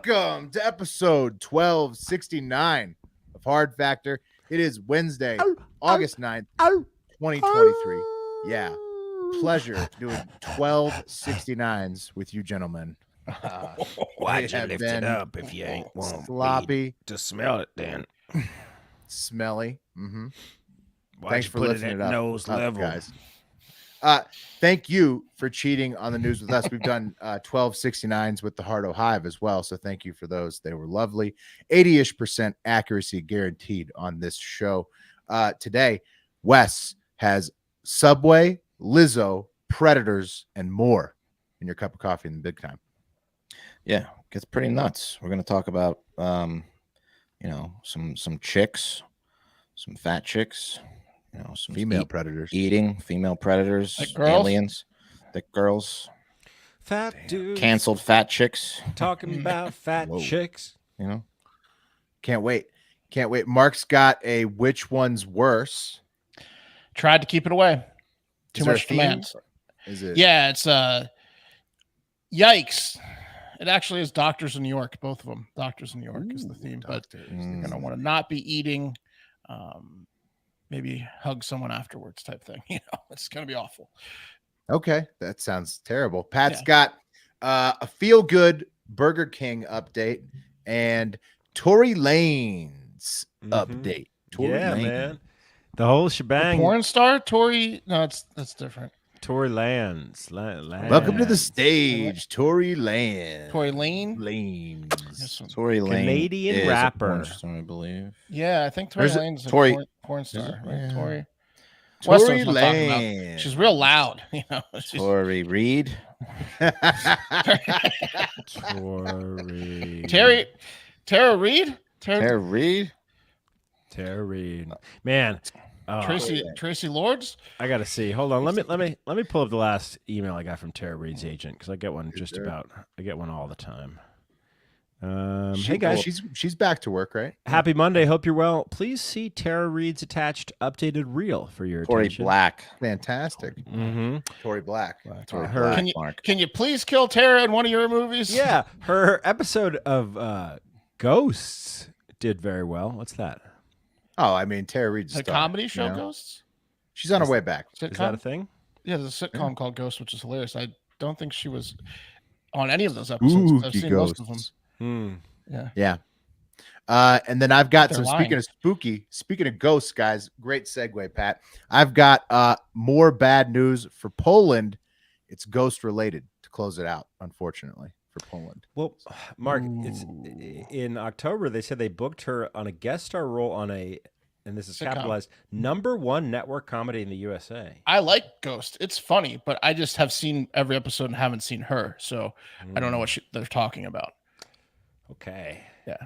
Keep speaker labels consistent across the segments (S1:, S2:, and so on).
S1: Welcome to episode 1269 of Hard Factor. It is Wednesday, August 9th, 2023. Yeah, pleasure doing 1269s with you gentlemen.
S2: Why'd you lift it up if you ain't want
S1: sloppy
S2: to smell it then?
S1: Smelly.
S2: Thanks for lifting it up, nose level,
S1: guys. Thank you for cheating on the news with us. We've done 1269s with the Hardo Hive as well, so thank you for those. They were lovely. 80-ish% accuracy guaranteed on this show. Today, Wes has Subway, Lizzo, Predators, and more in your cup of coffee in the big time.
S3: Yeah, gets pretty nuts. We're going to talk about, some chicks, some fat chicks, some
S1: female predators,
S3: eating female predators,
S4: like girls?
S3: aliens, thick girls,
S2: fat dudes,
S3: canceled fat chicks.
S2: Talking about fat chicks.
S1: Can't wait. Mark's got a which one's worse.
S4: Tried to keep it away. Too much demand.
S1: Is it?
S4: Yeah, it's yikes. It actually is Doctors in New York, both of them. Doctors in New York is the theme, but you're going to want to not be eating, maybe hug someone afterwards type thing. It's going to be awful.
S1: Okay, that sounds terrible. Pat's got a feel-good Burger King update and Tory Lanez update. Tory Lanez.
S2: Man. The whole shebang.
S4: The porn star? Tory? No, that's different.
S2: Tory Lanez.
S1: Welcome to the stage, Tory Lanez.
S4: Tory Lane?
S3: Tory Lanez.
S2: Canadian
S3: is
S2: rapper.
S3: A porn star, I believe.
S4: Yeah, I think Tory Lane is a porn star. Right?
S1: Yeah.
S4: Tory
S1: Lanez.
S4: She's real loud.
S3: Tory Reed.
S4: Tara Reid?
S3: Tara Reid?
S2: Tara Reid. Man.
S4: Tracy Lords.
S2: I gotta see. Hold on. Let me pull up the last email I got from Tara Reid's agent because I get one I get one all the time. Hey guys,
S1: she's back to work, right?
S2: Happy Monday. Hope you're well. Please see Tara Reid's attached updated reel for your attention.
S3: Tory Black.
S1: Fantastic. Tory Black.
S3: Tory Black.
S4: Can you please kill Tara in one of your movies?
S2: Yeah, her episode of Ghosts did very well. What's that?
S1: Oh, I mean, Tara Reid's
S4: the comedy show Ghosts.
S1: She's on her way back.
S4: Sitcom?
S2: Is that a thing?
S4: Yeah, there's a sitcom called Ghosts, which is hilarious. I don't think she was on any of those episodes. I've seen most of them.
S1: Yeah. And then I've got speaking of ghosts, guys, great segue, Pat. I've got more bad news for Poland. It's ghost related to close it out, unfortunately, for Poland.
S2: Well, Mark, it's in October. They said they booked her on a guest star role on and this is capitalized, #1 network comedy in the USA.
S4: I like Ghost. It's funny, but I just have seen every episode and haven't seen her, so I don't know what they're talking about.
S2: Okay.
S4: Yeah.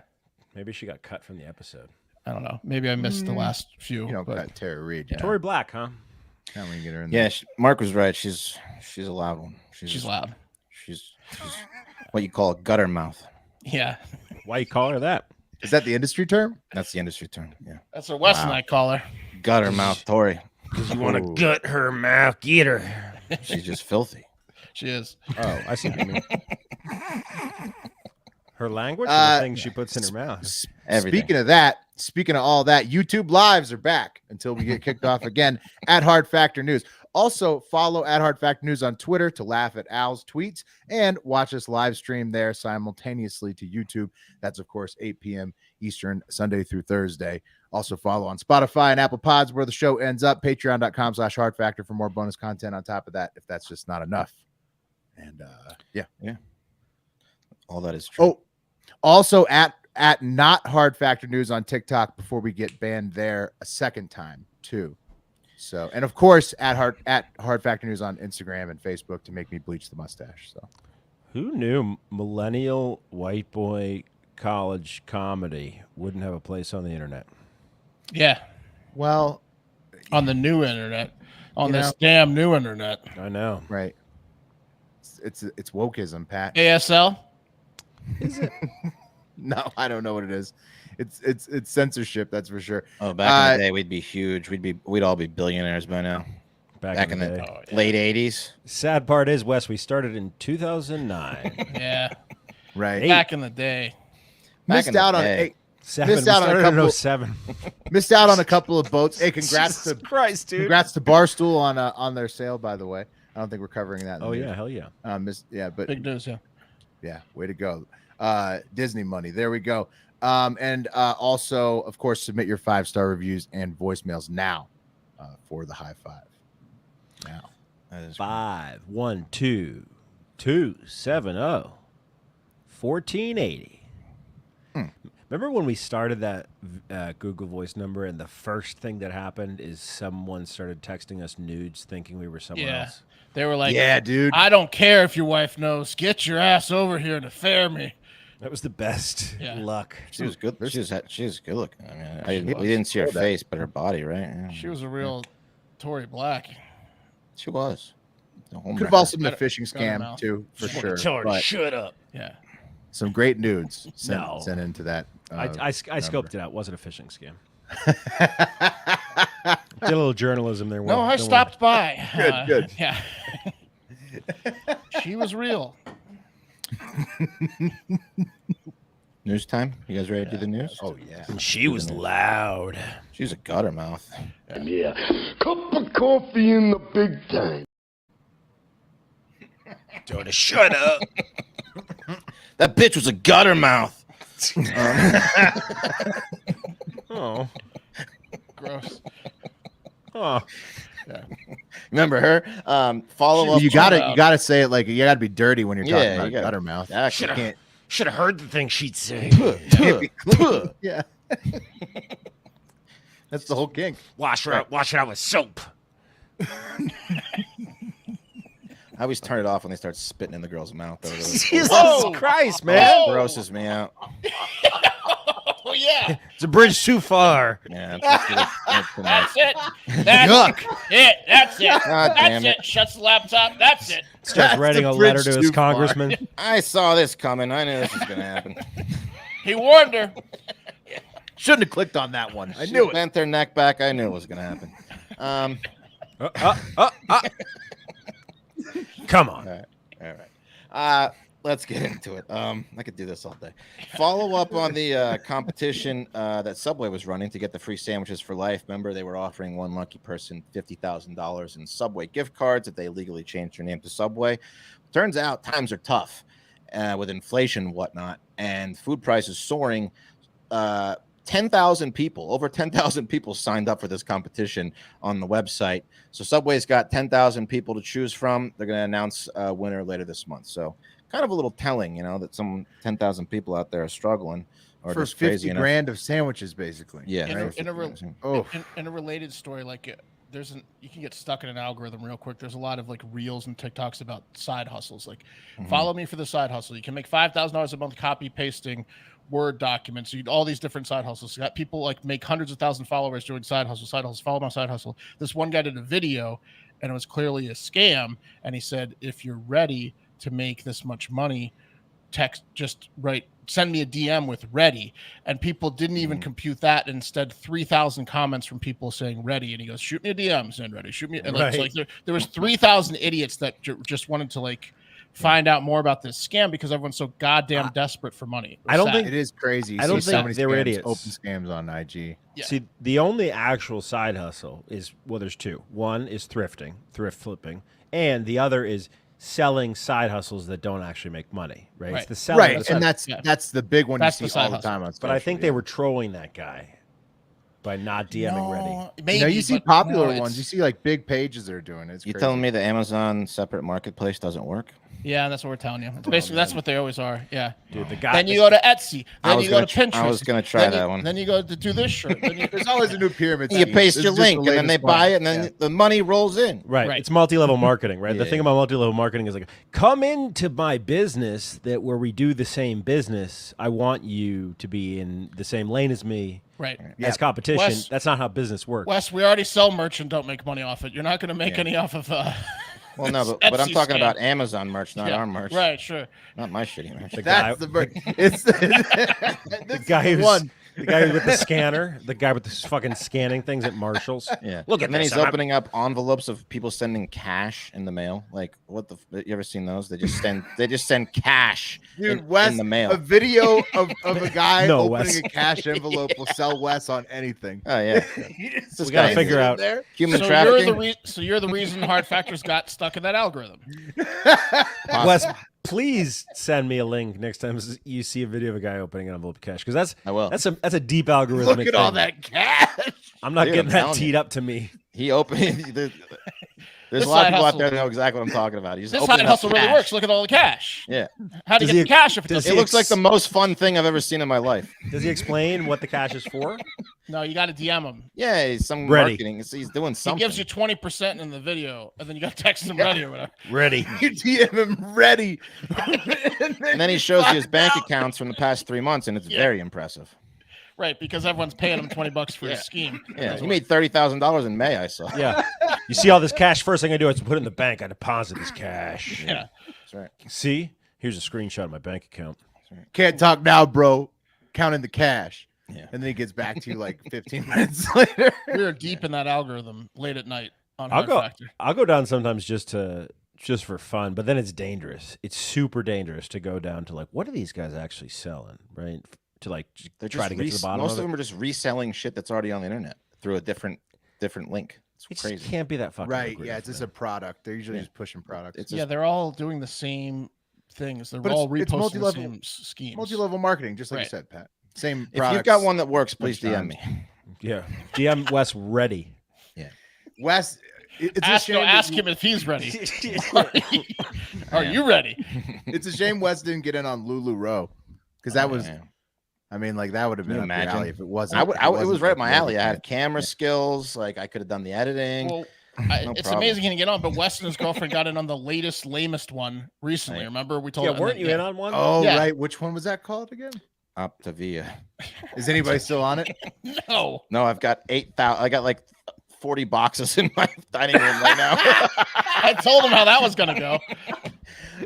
S2: Maybe she got cut from the episode.
S4: I don't know. Maybe I missed the last few.
S1: You don't cut Tara Reid.
S2: Tory Black, huh?
S1: Can't we get her in
S3: there?
S1: Yeah,
S3: Mark was right. She's a loud one.
S4: She's loud.
S3: She's what you call a gutter mouth.
S4: Yeah.
S2: Why you call her that?
S1: Is that the industry term?
S3: That's the industry term. Yeah.
S4: That's what Wes and I call her.
S3: Gutter mouth Tory.
S2: Because you want to gut her mouth, get her.
S3: She's just filthy.
S4: She is.
S2: Oh, I see what you mean. Her language, or the things she puts in her mouth.
S3: Everything.
S1: Speaking of all that, YouTube lives are back until we get kicked off again at Hard Factor News. Also, follow at Hard Factor News on Twitter to laugh at Al's tweets and watch us live stream there simultaneously to YouTube. That's, of course, 8 p.m. Eastern, Sunday through Thursday. Also follow on Spotify and Apple Pods where the show ends up. Patreon.com/Hard Factor for more bonus content on top of that, if that's just not enough. And yeah.
S3: All that is true.
S1: Oh, also at not Hard Factor News on TikTok before we get banned there a second time too. So, and of course at Hard Factor News on Instagram and Facebook to make me bleach the mustache. So,
S2: who knew millennial white boy college comedy wouldn't have a place on the internet?
S4: Yeah.
S1: Well,
S4: on the new internet, on this damn new internet.
S2: I know.
S1: Right. It's wokeism, Pat.
S4: ASL.
S1: Is it? No, I don't know what it is. It's censorship, that's for sure.
S3: Oh, back in the day, we'd be huge. We'd all be billionaires by now. Back in the late 80s.
S2: Sad part is, Wes, we started in 2009.
S4: Yeah.
S1: Right.
S4: Back in the day.
S1: Missed out on eight.
S2: Missed out on a couple. 7.
S1: Missed out on a couple of boats. Hey, congrats to
S2: Christ, dude.
S1: Congrats to Barstool on their sale, by the way. I don't think we're covering that.
S2: Oh yeah, hell yeah.
S1: But
S4: Big news, yeah.
S1: Yeah, way to go. Disney money. There we go. And also, of course, submit your 5-star reviews and voicemails now for the high five. Now.
S2: 512-270-1480. Remember when we started that Google Voice number, and the first thing that happened is someone started texting us nudes thinking we were someone else?
S4: They were like,
S1: yeah, dude.
S4: I don't care if your wife knows. Get your ass over here to fair me.
S2: That was the best luck.
S3: She was good. She was good looking. I mean, we didn't see her face, but her body, right? Yeah.
S4: She was a real Tory Black.
S3: She was.
S1: Could have also been a phishing scam too, for sure.
S2: But shut up.
S4: Yeah.
S1: Some great nudes sent into that.
S2: I scoped it out. It wasn't a phishing scam. Did a little journalism there.
S4: No, I stopped by.
S1: Good.
S4: Yeah. She was real.
S3: News time? You guys ready to do the news?
S1: Oh yeah.
S2: And she was loud.
S3: She was a gutter mouth.
S5: Yeah. Cup of coffee in the big time.
S2: Don't shut up.
S3: That bitch was a gutter mouth.
S2: Oh.
S4: Gross.
S2: Oh.
S4: Yeah.
S3: Remember her? Follow up.
S1: You gotta say it like you gotta be dirty when you're talking about gutter mouth.
S3: Actually,
S2: Should have heard the thing she'd say.
S1: Yeah. That's the whole kink.
S2: Wash it out with soap.
S3: I always turn it off when they start spitting in the girl's mouth.
S2: Jesus Christ, man.
S3: That grosses me out.
S4: Oh, yeah.
S2: It's a bridge too far.
S3: Yeah,
S4: That's it. That's it. That's it.
S3: God damn
S4: That's it. Shuts the laptop. That's it.
S2: Starts writing a letter to his congressman.
S3: I saw this coming. I knew this was going to happen.
S4: He warned her.
S1: Shouldn't have clicked on that one. I
S3: She
S1: knew it.
S3: bent their neck back. I knew it was going to happen.
S2: Come on.
S3: All right. Let's get into it. I could do this all day. Follow up on the competition that Subway was running to get the free sandwiches for life. Remember, they were offering one lucky person $50,000 in Subway gift cards if they legally changed their name to Subway. Turns out times are tough with inflation and whatnot, and food prices soaring. 10,000 people, over 10,000 people signed up for this competition on the website. So Subway's got 10,000 people to choose from. They're going to announce a winner later this month. So kind of a little telling, that some 10,000 people out there are struggling or
S1: for
S3: just crazy
S1: 50 grand of sandwiches, basically.
S3: Yeah.
S4: In a related story, like you can get stuck in an algorithm real quick. There's a lot of like reels and TikToks about side hustles. Like follow me for the side hustle. You can make $5,000 a month copy pasting Word documents. All these different side hustles. You got people like make hundreds of thousand followers doing side hustles, follow my side hustle. This one guy did a video and it was clearly a scam. And he said, if you're ready to make this much money, send me a DM with ready. And people didn't even compute that. Instead, 3,000 comments from people saying ready. And he goes, shoot me a DM, send ready, shoot me. And there was 3,000 idiots that just wanted to find out more about this scam because everyone's so goddamn desperate for money.
S2: I don't think
S1: it is crazy.
S2: I don't think they were idiots.
S1: Open scams on IG.
S4: Yeah.
S2: See, the only actual side hustle is, there's two. One is thrift flipping, and the other is selling side hustles that don't actually make money. Right? It's the selling.
S1: Right, and that's the big one you see all the time on social.
S2: But I think they were trolling that guy by not DMing ready.
S4: Maybe,
S1: you see popular ones. You see like big pages that are doing it. It's
S3: You
S1: crazy.
S3: telling me the Amazon separate marketplace doesn't work?
S4: Yeah, that's what we're telling you. Basically, that's what they always are. Yeah.
S2: Dude, the guy.
S4: Then you go to Etsy. Then you go to Pinterest.
S3: I was going to try that one.
S4: Then you go to do this shirt.
S1: There's always a new pyramid.
S3: You paste your link, and then they buy it, and then the money rolls in.
S2: Right. It's multi-level marketing, right?
S3: Yeah.
S2: The thing about multi-level marketing is come into my business where we do the same business. I want you to be in the same lane as me.
S4: Right.
S2: As competition.
S4: Wes,
S2: that's not how business works.
S4: Wes, we already sell merch and don't make money off it. You're not going to make any off of
S3: Well, no, but I'm talking about Amazon merch, not our merch.
S4: Right, sure.
S3: Not my shitty merch.
S1: That's the merch. It's the
S2: guy who's
S1: one.
S2: The guy with the scanner, the guy with the fucking scanning things at Marshalls.
S3: Yeah.
S2: Look at
S3: and then
S2: this.
S3: he's opening up envelopes of people sending cash in the mail. Like, what the? You ever seen those? They just send cash
S1: Dude,
S3: in
S1: Wes,
S3: the mail.
S1: a video of a guy
S2: No,
S1: opening
S2: Wes.
S1: a cash envelope will sell Wes on anything.
S3: Oh yeah.
S2: We gotta figure out
S1: there.
S3: Human
S4: So
S3: trafficking.
S4: you're the reason Hard Factors got stuck in that algorithm.
S2: Wes, please send me a link next time you see a video of a guy opening an envelope of cash, because
S3: I will.
S2: that's a deep algorithm.
S1: Look at all that cash.
S2: I'm not
S3: Dude,
S2: getting
S3: I'm
S2: that
S3: telling
S2: teed
S3: you.
S2: up to me.
S3: He opened. There's
S4: This
S3: a lot of
S4: side
S3: people out
S4: hustle-
S3: there that know exactly what I'm talking about. He's
S4: This
S3: opening
S4: side
S3: up
S4: hustle really
S3: cash.
S4: works. Look at all the cash.
S3: Yeah.
S4: How do you
S2: Does
S4: get
S2: he-
S4: the cash if it
S2: does
S4: doesn't?
S3: It looks like the most fun thing I've ever seen in my life.
S2: Does he explain what the cash is for?
S4: No, you got to DM him.
S3: Yeah, he's some
S2: Ready.
S3: marketing. He's doing
S4: He
S3: something.
S4: gives you 20% in the video, and then you got to text him ready or whatever.
S2: Ready.
S1: You DM him ready.
S3: and then he shows you his bank accounts from the past 3 months, and it's very impressive.
S4: Right, because everyone's paying him $20 for his scheme.
S3: Yeah, he made $30,000 in May. I saw.
S2: Yeah. You see all this cash, first thing I do is put it in the bank. I deposit this cash.
S4: Yeah.
S3: That's right.
S2: See? Here's a screenshot of my bank account.
S1: Can't talk now, bro. Counting the cash.
S3: Yeah.
S1: And then he gets back to you like 15 minutes later.
S4: We are deep in that algorithm late at night on
S2: I'll
S4: Hard Factor.
S2: go down sometimes just for fun, but then it's dangerous. It's super dangerous to go down to like, what are these guys actually selling, right? To like
S3: They're
S2: try
S3: just
S2: to get to the bottom
S3: most
S2: of
S3: of
S2: it.
S3: them are just reselling shit that's already on the internet through a different link.
S2: It
S3: It's
S2: just
S3: crazy.
S2: can't be that fucking
S1: Right.
S2: lucrative,
S1: Yeah. It's just
S2: man.
S1: a product. They're usually
S3: Yeah.
S1: just pushing products.
S3: It's
S4: Yeah,
S3: just,
S4: they're all doing the same things. They're
S1: But
S4: all
S1: it's
S4: reposting the
S1: multi-level-
S4: same schemes.
S1: multi-level marketing, just like you
S4: Right.
S1: said, Pat. Same
S3: if
S1: products.
S3: you've got one that works, please
S1: Much
S3: DM
S1: time.
S3: me.
S2: Yeah. GM Wes ready.
S1: Wes, it's a
S4: Ask,
S1: shame. that
S4: ask
S1: you-
S4: him if he's ready. Are you ready?
S1: It's a shame Wes didn't get in on Lulu Row because that was.
S3: Yeah.
S1: I mean, like that would have
S3: Can
S1: been
S3: you
S1: up your
S3: imagine?
S1: alley if it wasn't.
S3: I would.
S1: if it
S3: It
S1: wasn't
S3: was
S1: for
S3: right up my
S1: the
S3: alley. I had
S1: COVID.
S3: camera skills. Like I could have done the editing.
S4: Well,
S3: No
S4: it's
S3: problem.
S4: amazing he can get on, but Wes and his girlfriend got in on the lamest one recently.
S3: Right.
S4: Remember we told
S2: Yeah,
S4: him
S2: weren't you in on one?
S1: Oh
S4: Yeah.
S1: right, which one was that called again?
S3: Optavia.
S1: Is anybody still on it?
S4: No.
S3: No, I've got 8,000. I got like 40 boxes in my dining room right now.
S4: I told him how that was gonna go.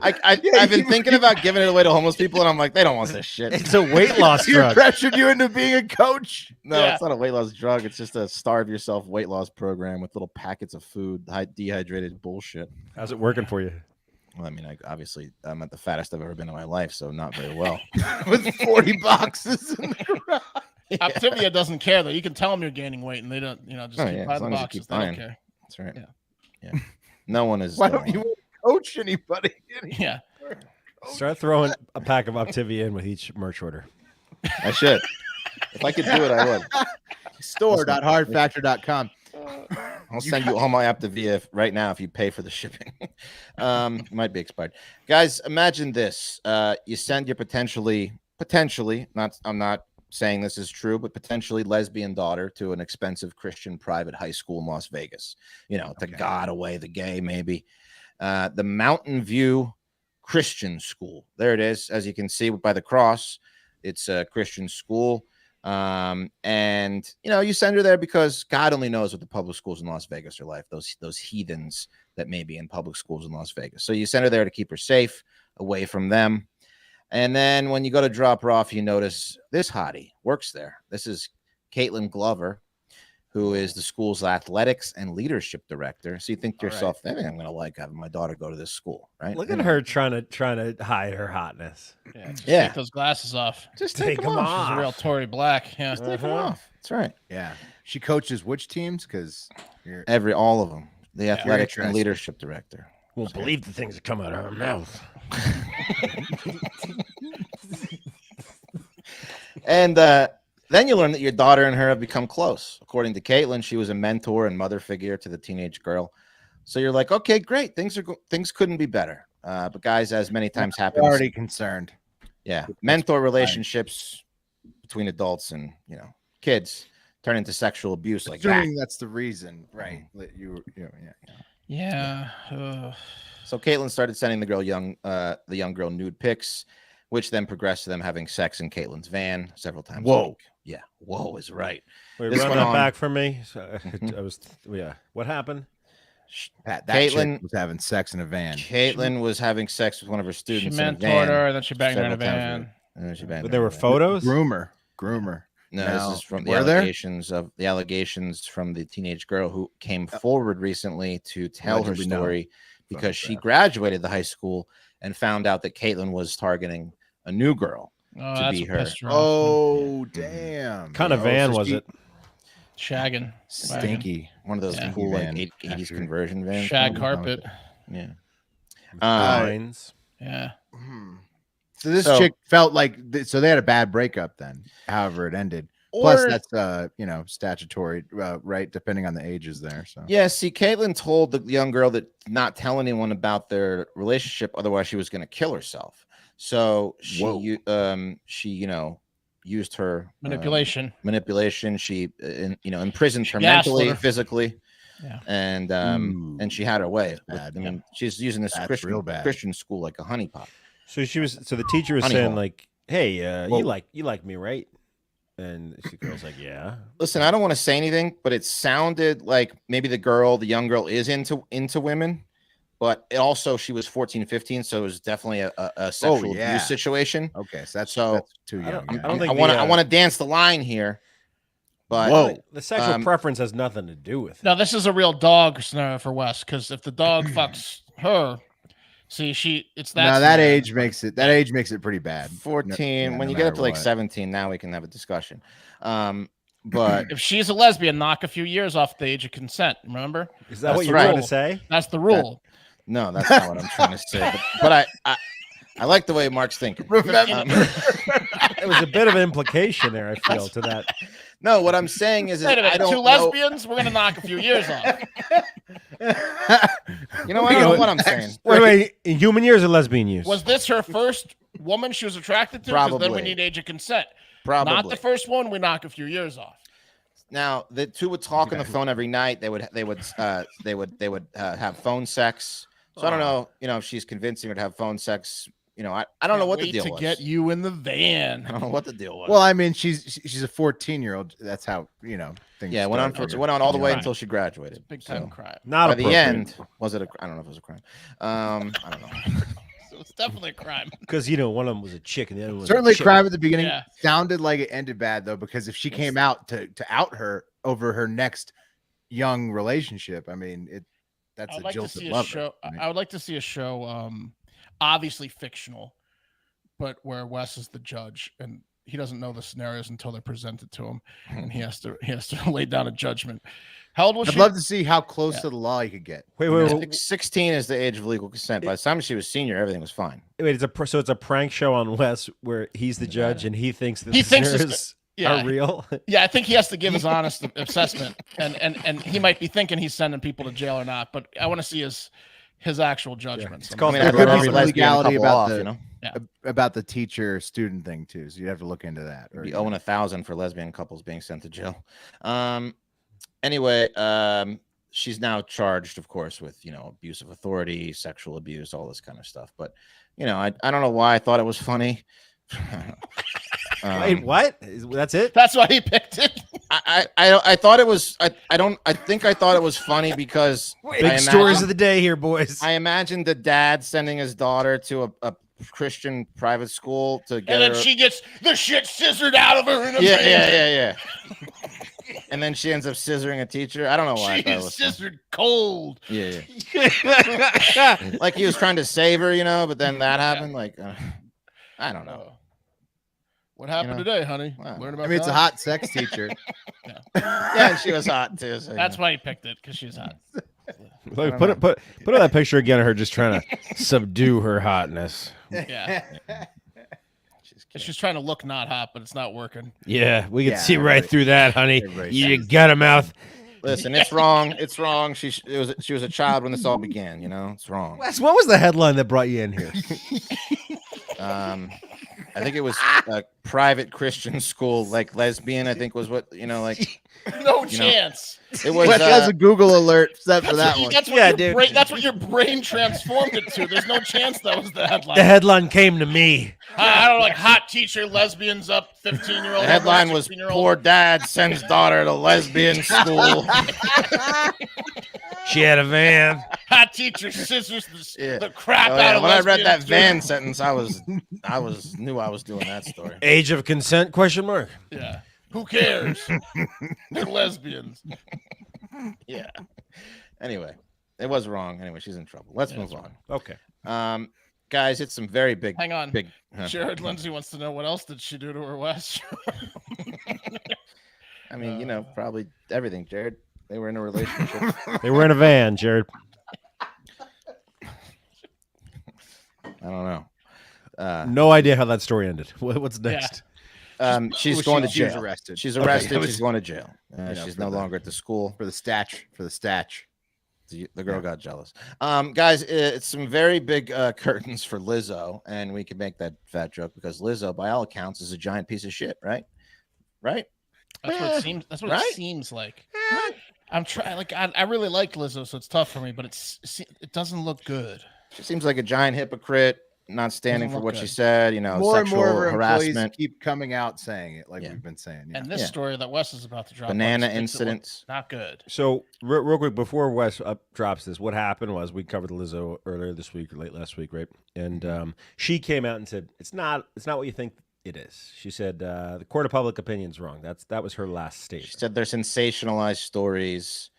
S3: I've been thinking about giving it away to homeless people, and I'm like, they don't want this shit.
S2: It's a weight loss
S1: You're
S2: drug.
S1: pressured you into being a coach.
S3: No,
S4: Yeah.
S3: it's not a weight loss drug. It's just a starve yourself weight loss program with little packets of food, dehydrated bullshit.
S2: How's it working for you?
S3: Well, I mean, I'm at the fattest I've ever been in my life, so not very well.
S1: With 40 boxes in the garage.
S4: Optivia doesn't care though. You can tell them you're gaining weight, and they don't. Just
S3: Oh,
S4: keep
S3: yeah,
S4: buying
S3: as
S4: the
S3: long as you
S4: boxes.
S3: keep
S4: They don't
S3: buying.
S4: care.
S3: That's right.
S4: Yeah.
S3: Yeah. No one is.
S1: Why don't you want to coach anybody?
S4: Yeah.
S2: Start throwing a pack of Optivia in with each merch order.
S3: I should. If I could do it, I would.
S1: Store.hardfactor.com.
S3: I'll send you all my Optavia right now if you pay for the shipping. It might be expired. Guys, imagine this. You send your potentially, I'm not saying this is true, but potentially lesbian daughter to an expensive Christian private high school in Las Vegas. You know, to God away the gay, maybe. The Mountain View Christian School. There it is. As you can see by the cross, it's a Christian school. And you send her there because God only knows what the public schools in Las Vegas are like, those heathens that may be in public schools in Las Vegas. So you send her there to keep her safe, away from them. And then when you go to drop her off, you notice this hottie works there. This is Caitlin Glover, who is the school's athletics and leadership director. So you think to yourself, I think I'm going to like having my daughter go to this school, right?
S2: Look at her trying to hide her hotness.
S4: Yeah. Just
S3: Yeah.
S4: Take those glasses off.
S3: Just
S2: Take
S3: take them
S2: them
S3: off.
S4: She's a real Tory Black. Yeah.
S3: Just take them off. That's right.
S1: Yeah. She coaches which teams? Because you're
S3: All of them. The athletics and
S1: interesting.
S3: leadership director.
S2: Won't believe the things that come out of her mouth.
S3: And then you learn that your daughter and her have become close. According to Caitlin, she was a mentor and mother figure to the teenage girl. So you're like, okay, great. Things couldn't be better. But guys, as many times happens,
S1: already concerned.
S3: yeah, mentor relationships between adults and kids turn into sexual abuse like that.
S1: Assuming that's the reason, right? That
S4: Yeah.
S3: So Caitlin started sending the young girl nude pics, which then progressed to them having sex in Caitlin's van several times.
S1: Whoa.
S3: a week. Yeah, whoa is right.
S2: Wait,
S3: This
S2: run
S3: went
S2: that
S3: on.
S2: back for me. So,
S3: Mhm.
S2: I was, yeah. What happened?
S1: Pat, that chick
S3: Caitlin-
S1: was having sex in a van.
S3: Caitlin was having sex with one of her
S4: She
S3: students in a
S4: mentored
S3: van.
S4: her, and then she banged her in a
S3: several times
S4: van.
S3: and then she banged
S2: But
S3: her
S2: there
S3: in
S2: were
S3: a van.
S2: photos.
S1: Groomer.
S3: No,
S1: Now,
S3: this is from the
S1: were there?
S3: allegations from the teenage girl who came forward recently to tell her
S1: Allegedly, no.
S3: story because she
S1: that.
S3: graduated the high school and found out that Caitlyn was targeting a new girl
S4: Oh,
S3: to
S4: that's
S3: be
S4: what
S3: her.
S4: pissed her off.
S1: Oh, damn.
S2: Kind of
S1: Oh,
S2: van
S1: so
S2: was
S1: she-
S2: it?
S4: Shagging.
S1: Stinky.
S3: One of those
S4: Yeah.
S3: cool like
S1: Van.
S3: 80s conversion vans.
S4: Shag
S3: probably.
S4: carpet.
S3: Yeah.
S2: Lines.
S4: Yeah.
S1: So this
S3: So-
S1: chick felt like so they had a bad breakup then. However, it ended. Plus,
S3: Or-
S1: that's statutory, right? Depending on the ages there. So
S3: Yeah, see, Caitlyn told the young girl that not tell anyone about their relationship, otherwise she was going to kill herself. So she used her
S4: Manipulation.
S3: She imprisoned her
S4: Gaslit
S3: mentally,
S4: her.
S3: physically,
S4: Yeah.
S3: and she had her way.
S1: bad.
S3: I mean, she's using this
S1: That's real bad.
S3: Christian school like a honeypot.
S2: So the teacher was
S3: Honey
S2: saying
S3: hole.
S2: like, "Hey,
S1: Whoa.
S2: you like me, right?" And the girl's like, "Yeah."
S3: Listen, I don't want to say anything, but it sounded like maybe the young girl is into women, but she was 14, 15, so it was definitely a sexual
S1: yeah.
S3: abuse situation.
S1: okay, so that's
S3: So,
S1: too
S2: I
S1: young.
S2: don't
S1: yeah.
S2: think
S3: I want to dance the line here, but
S1: Whoa.
S2: The sexual preference has nothing to do with it.
S4: Now this is a real dog scenario for Wes, because if the dog fucks her, it's that.
S1: No, that
S4: scenario.
S1: age makes it. That age makes it pretty bad.
S3: 14.
S1: No-
S3: When
S1: no
S3: you get up
S1: matter
S3: to like
S1: what.
S3: 17, now we can have a discussion. But
S4: If she's a lesbian, knock a few years off the age of consent. Remember,
S2: Is that
S3: That's
S2: what you're
S3: right.
S2: trying to say?
S4: that's the rule.
S3: no, that's not what I'm trying to say. But I like the way Mark's thinking.
S2: It was a bit of an implication there. I feel to that.
S3: No, what I'm saying is
S4: Wait a
S3: I
S4: minute,
S3: don't
S4: two
S3: know.
S4: lesbians, we're gonna knock a few years off.
S3: You know, I don't know what I'm saying.
S2: Wait, in human years or lesbian years?
S4: Was this her first woman she was attracted to? Because then we
S3: Probably.
S4: need age of consent.
S3: Probably
S4: Not the first one. We knock a few years off.
S3: Now the two would talk on the phone every night. They would have phone sex. So I don't know, if she's convincing her to have phone sex. I don't know what the
S4: Wait
S3: deal
S4: to
S3: was.
S4: get you in the van.
S3: I don't know what the deal was.
S1: Well, I mean, she's a 14-year-old. That's how things.
S3: yeah, it went on all the way until she graduated.
S4: Big time
S3: So,
S4: crime.
S2: Not
S3: by the
S2: appropriate.
S3: end, was it? I don't know if it was a crime. I don't know.
S4: So it's definitely a crime.
S2: Because one of them was a chick and the other one was
S1: Certainly,
S2: a chick.
S1: crime at the beginning
S4: Yeah.
S1: sounded like it ended bad though, because if she came out to out her over her next young relationship, I mean, that's
S4: I'd
S1: a
S4: like to
S1: jilted
S4: see a
S1: lover.
S4: show.
S1: right?
S4: I would like to see a show, obviously fictional, but where Wes is the judge and he doesn't know the scenarios until they're presented to him, and he has to lay down a judgment. How old was
S1: I'd
S4: she?
S1: love to see how close
S4: Yeah.
S1: to the law you could get.
S2: Wait,
S3: I
S2: wait,
S3: think 16 is the age of legal consent. By the time she was senior, everything was fine.
S2: wait. So it's a prank show on Wes where he's the judge and he thinks that
S4: He
S2: the
S4: thinks it's
S2: scenarios
S4: yeah.
S2: are real.
S4: Yeah, I think he has to give his honest assessment, and he might be thinking he's sending people to jail or not, but I want to see his actual judgments.
S2: It's called
S3: I mean,
S1: There
S3: I'd
S1: could
S3: let
S1: be
S3: every
S1: some
S3: lesbian
S1: legality
S3: couple
S1: about
S3: off,
S1: the about the teacher-student thing too, so you'd have to look into that. Or,
S3: Be owing 1,000 for lesbian couples being sent to jail. Anyway, she's now charged, of course, with abuse of authority, sexual abuse, all this kind of stuff. But I don't know why I thought it was funny.
S2: Wait, what? That's it?
S4: That's why he picked it.
S3: I thought it was. I think I thought it was funny because
S2: Big stories of the day here, boys.
S3: I imagined the dad sending his daughter to a Christian private school to get
S4: And then
S3: her.
S4: she gets the shit scissored out of her in a van.
S3: Yeah. And then she ends up scissoring a teacher. I don't know why. I
S4: She
S3: thought it
S4: is
S3: was funny.
S4: scissored cold.
S3: Yeah. Like he was trying to save her, but then that happened. Like, I don't know.
S4: What happened today, honey?
S3: Wow.
S4: Learn about
S1: I mean, it's a
S4: God?
S1: hot sex teacher.
S3: Yeah, and she was hot too. So,
S4: That's why he picked it, because she's hot.
S2: Look, put up that picture again of her just trying to subdue her hotness.
S4: Yeah. She's trying to look not hot, but it's not working.
S2: Yeah, we can
S1: Yeah,
S2: see right
S1: everybody-
S2: through that, honey.
S1: everybody
S2: You
S1: sees.
S2: got a mouth.
S3: Listen, it's wrong. It's wrong. She was a child when this all began. It's wrong.
S2: Wes, what was the headline that brought you in here?
S3: I think it was a private Christian school, like lesbian. I think was what like
S4: No chance.
S3: it was.
S1: Wes has a Google alert set for that one.
S4: That's what
S2: Yeah,
S4: your
S2: dude.
S4: brain, that's what your brain transformed it to. There's no chance that was the headline.
S2: The headline came to me.
S4: I don't know, like hot teacher, lesbians up, 15-year-old.
S3: The headline was "Poor dad sends daughter to lesbian school."
S2: She had a van.
S4: hot teacher scissors
S3: Yeah.
S4: the crap
S3: Oh,
S4: out
S3: yeah.
S4: of
S3: When I read
S4: lesbians,
S3: that
S4: too.
S3: van sentence, I knew I was doing that story.
S2: Age of consent? Question mark.
S4: Yeah. Who cares? They're lesbians.
S3: Yeah. Anyway, it was wrong. Anyway, she's in trouble. Let's move on.
S2: Okay.
S3: Guys, it's some very big.
S4: Hang on.
S3: Big.
S4: Jared Lindsay wants to know what else did she do to her West?
S3: I mean, probably everything, Jared. They were in a relationship.
S2: They were in a van, Jared.
S3: I don't know.
S2: No idea how that story ended. What's next?
S3: She's going to jail.
S1: She's arrested.
S3: She's arrested.
S1: Okay.
S3: She's going to jail. She's no longer at the school.
S1: For the statch.
S3: The girl got jealous. Guys, it's some very big curtains for Lizzo, and we can make that fat joke because Lizzo, by all accounts, is a giant piece of shit, right? Right?
S4: That's what it seems. That's what it seems like. I'm trying. Like I really like Lizzo, so it's tough for me. But it doesn't look good.
S3: She seems like a giant hypocrite, not standing for what she said.
S1: More and
S3: sexual
S1: more of her
S3: harassment.
S1: employees keep coming out saying it, like we've been saying. Yeah.
S4: And this story that Wes is about to drop,
S3: banana incidents,
S4: not good.
S2: So real quick before Wes drops this, what happened was we covered Lizzo earlier this week or late last week, right? And she came out and said it's not what you think it is. She said the court of public opinion's wrong. That was her last statement.
S3: She said they're sensationalized stories.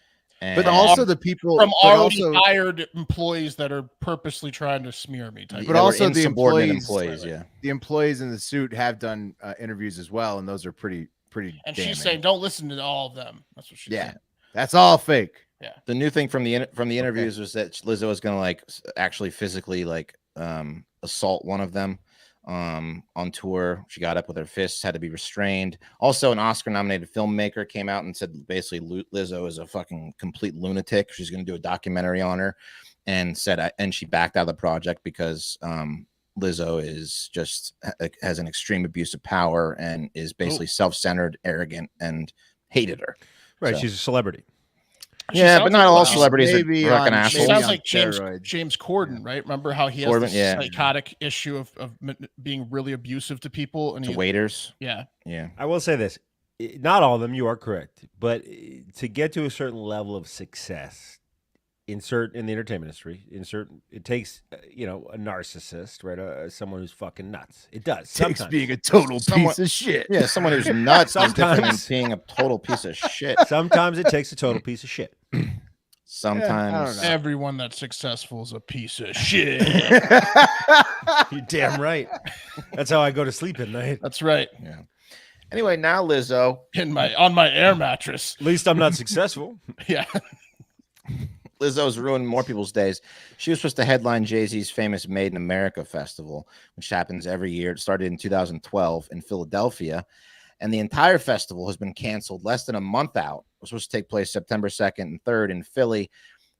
S1: But also the people
S4: from already hired employees that are purposely trying to smear me.
S1: But also the employees,
S3: yeah.
S1: The employees in the suit have done interviews as well, and those are pretty. And damning.
S4: She's saying, don't listen to all of them. That's what she's saying.
S1: That's all fake.
S4: Yeah.
S3: The new thing from the interviews was that Lizzo was going to actually physically assault one of them. On tour, she got up with her fists, had to be restrained. Also, an Oscar-nominated filmmaker came out and said basically Lizzo is a fucking complete lunatic. She's going to do a documentary on her, and she backed out of the project because Lizzo is just has an extreme abuse of power and is basically self-centered, arrogant, and hated her.
S2: Right,
S3: So.
S2: She's a celebrity.
S3: Yeah, but not all celebrities are fucking assholes.
S4: Sounds like James Corden, right? Remember how he has this psychotic issue of being really abusive to people and
S3: waiters.
S4: Yeah.
S2: I will say this: not all of them. You are correct, but to get to a certain level of success in the entertainment industry, it takes a narcissist, right? Someone who's fucking nuts. It does.
S1: Sometimes. Takes being a total piece of shit.
S3: Yeah, someone who's nuts is different than being a total piece of shit.
S2: Sometimes it takes a total piece of shit.
S3: Sometimes
S4: everyone that's successful is a piece of shit.
S2: You're damn right. That's how I go to sleep at night.
S4: That's right.
S3: Yeah. Anyway, now Lizzo
S4: on my air mattress.
S2: At least I'm not successful.
S4: Yeah.
S3: Lizzo's ruined more people's days. She was supposed to headline Jay-Z's famous Made in America festival, which happens every year. It started in 2012 in Philadelphia, and the entire festival has been canceled less than a month out. It was supposed to take place September 2nd and 3rd in Philly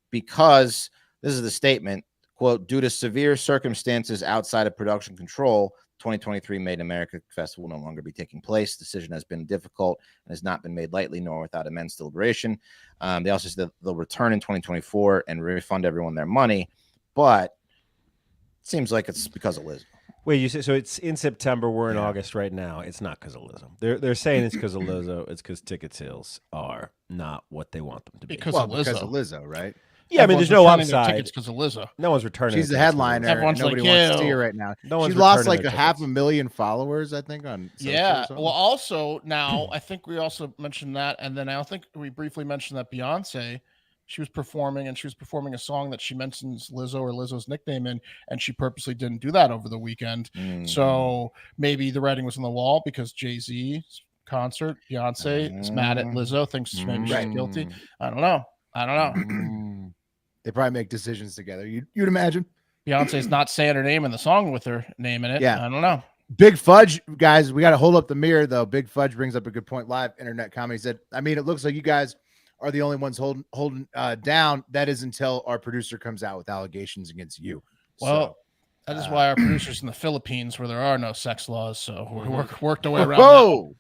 S3: because, this is the statement, quote, due to severe circumstances outside of production control, 2023 Made in America Festival will no longer be taking place. The decision has been difficult and has not been made lightly nor without immense deliberation. They also said that they'll return in 2024 and refund everyone their money, but it seems like it's because of Lizzo.
S2: Wait, you say so? It's in September. We're in August right now. It's not because of Lizzo. They're saying it's because of Lizzo. It's because ticket sales are not what they want them to be.
S4: Because of
S1: Lizzo, right?
S2: Yeah, I mean, there's no upside.
S4: Tickets because of Lizzo.
S2: No one's returning.
S1: She's the headliner.
S4: Everyone's
S1: nobody
S4: like,
S1: wants to see her right now. She's lost like 500,000 followers, I think, on social or something.
S4: Well, also now I think we also mentioned that, and then I think we briefly mentioned that Beyonce, she was performing a song that she mentions Lizzo or Lizzo's nickname in, and she purposely didn't do that over the weekend. So maybe the writing was on the wall because Jay-Z's concert, Beyonce is mad at Lizzo, thinks maybe she's guilty. I don't know.
S1: They probably make decisions together. You'd imagine.
S4: Beyonce's not saying her name in the song with her name in it.
S1: Yeah.
S4: I don't know.
S1: Big Fudge, guys, we got to hold up the mirror, though. Big Fudge brings up a good point. Live internet comedy said, I mean, it looks like you guys are the only ones holding down. That is until our producer comes out with allegations against you.
S4: Well, that is why our producer's in the Philippines where there are no sex laws. So we worked our way around that.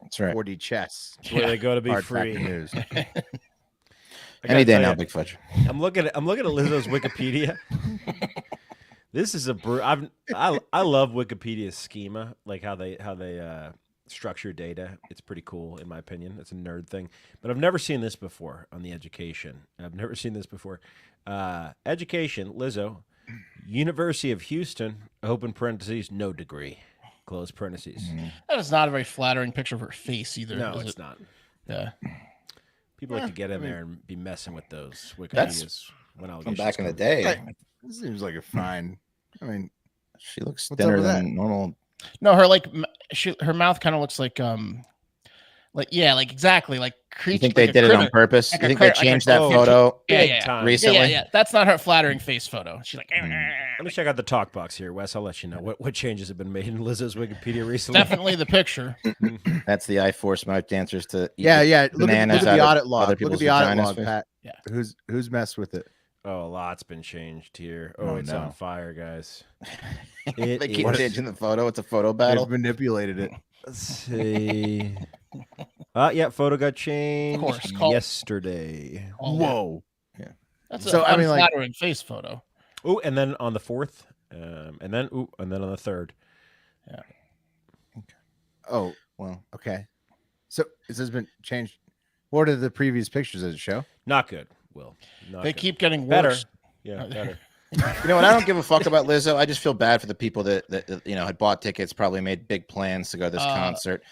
S3: That's right.
S1: 4D chess.
S2: That's where they go to be
S1: Hard
S2: free.
S1: News.
S3: Any day now, Big Fudge.
S2: I'm looking at Lizzo's Wikipedia. This is I love Wikipedia's schema, like how they structure data. It's pretty cool in my opinion. It's a nerd thing, but I've never seen this before on the education. I've never seen this before. Education, Lizzo, University of Houston, open parentheses, no degree. close parentheses.
S4: That is not a very flattering picture of her face either.
S2: No,
S4: is
S2: it's
S4: it?
S2: not.
S4: Yeah.
S2: People like to get in there and be messing with those
S3: That's
S2: Wikipedias when
S3: From back in the day,
S1: This seems like a fine. I mean,
S3: she looks
S1: What's up
S3: thinner
S1: with
S3: than normal.
S4: No, her her mouth kind of looks like exactly like creature.
S3: You think they did it on purpose?
S4: Like
S3: You
S4: a
S3: think they
S4: critter- like a
S3: changed that
S2: critter.
S3: photo
S2: Big time.
S3: recently?
S4: Yeah. That's not her flattering face photo. She's like,
S2: Let me check out the talk box here, Wes. I'll let you know what changes have been made in Lizzo's Wikipedia recently.
S4: definitely the picture.
S3: That's the I force mouth dancers to eat
S1: yeah.
S3: the
S1: Look at
S3: bananas
S1: the
S3: out of
S1: audit
S3: other
S1: log. Look at
S3: people's
S1: the audit
S3: vaginas
S1: log,
S3: face.
S1: Pat.
S4: Yeah.
S1: Who's messed with it?
S2: Oh, a lot's been changed here.
S1: Oh,
S2: It's
S1: no.
S2: on fire, guys.
S3: They keep
S2: is-
S3: changing the photo. It's a photo battle.
S1: They've manipulated it.
S2: Let's see. Yeah, photo got changed
S4: course.
S2: yesterday.
S1: Whoa.
S4: That's
S1: So,
S4: a
S1: I mean, like-
S4: unflattering face photo.
S2: Oh, and then on the 4th, and then on the 3rd.
S1: Oh,
S3: Well,
S1: okay. So this has been changed. What are the previous pictures of the show?
S2: Not good, Will. Not
S4: They
S2: good.
S4: keep getting
S2: better.
S4: worse.
S2: Yeah, better.
S3: you know what? I don't give a fuck about Lizzo. I just feel bad for the people that had bought tickets, probably made big plans to go to this concert,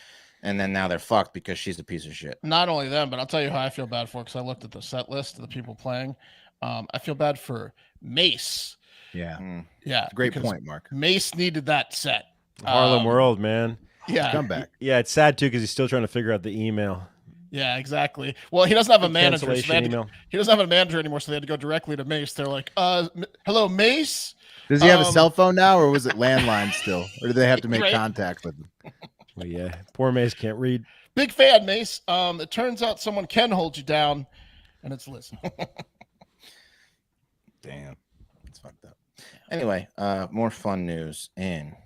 S3: and then now they're fucked because she's a piece of shit.
S4: Not only them, but I'll tell you how I feel bad for because I looked at the set list of the people playing. I feel bad for Mace.
S1: Yeah.
S4: Yeah,
S1: Great
S4: because
S1: point, Mark.
S4: Mace needed that set.
S2: Harlem World, man.
S4: Yeah,
S1: Comeback.
S2: Yeah, it's sad too because he's still trying to figure out the email.
S4: yeah, exactly. Well, he doesn't have a manager. So
S2: Cancellation
S4: they had to-
S2: email.
S4: he doesn't have a manager anymore, so they had to go directly to Mace. They're like, hello, Mace.
S1: Does he have a cell phone now, or was it landline still, or do they have to make
S4: Right.
S1: contact with him?
S2: Well, yeah, poor Mace can't read.
S4: Big fan, Mace. It turns out someone can hold you down, and it's Liz.
S3: Damn, it's fucked up. Anyway, more fun news in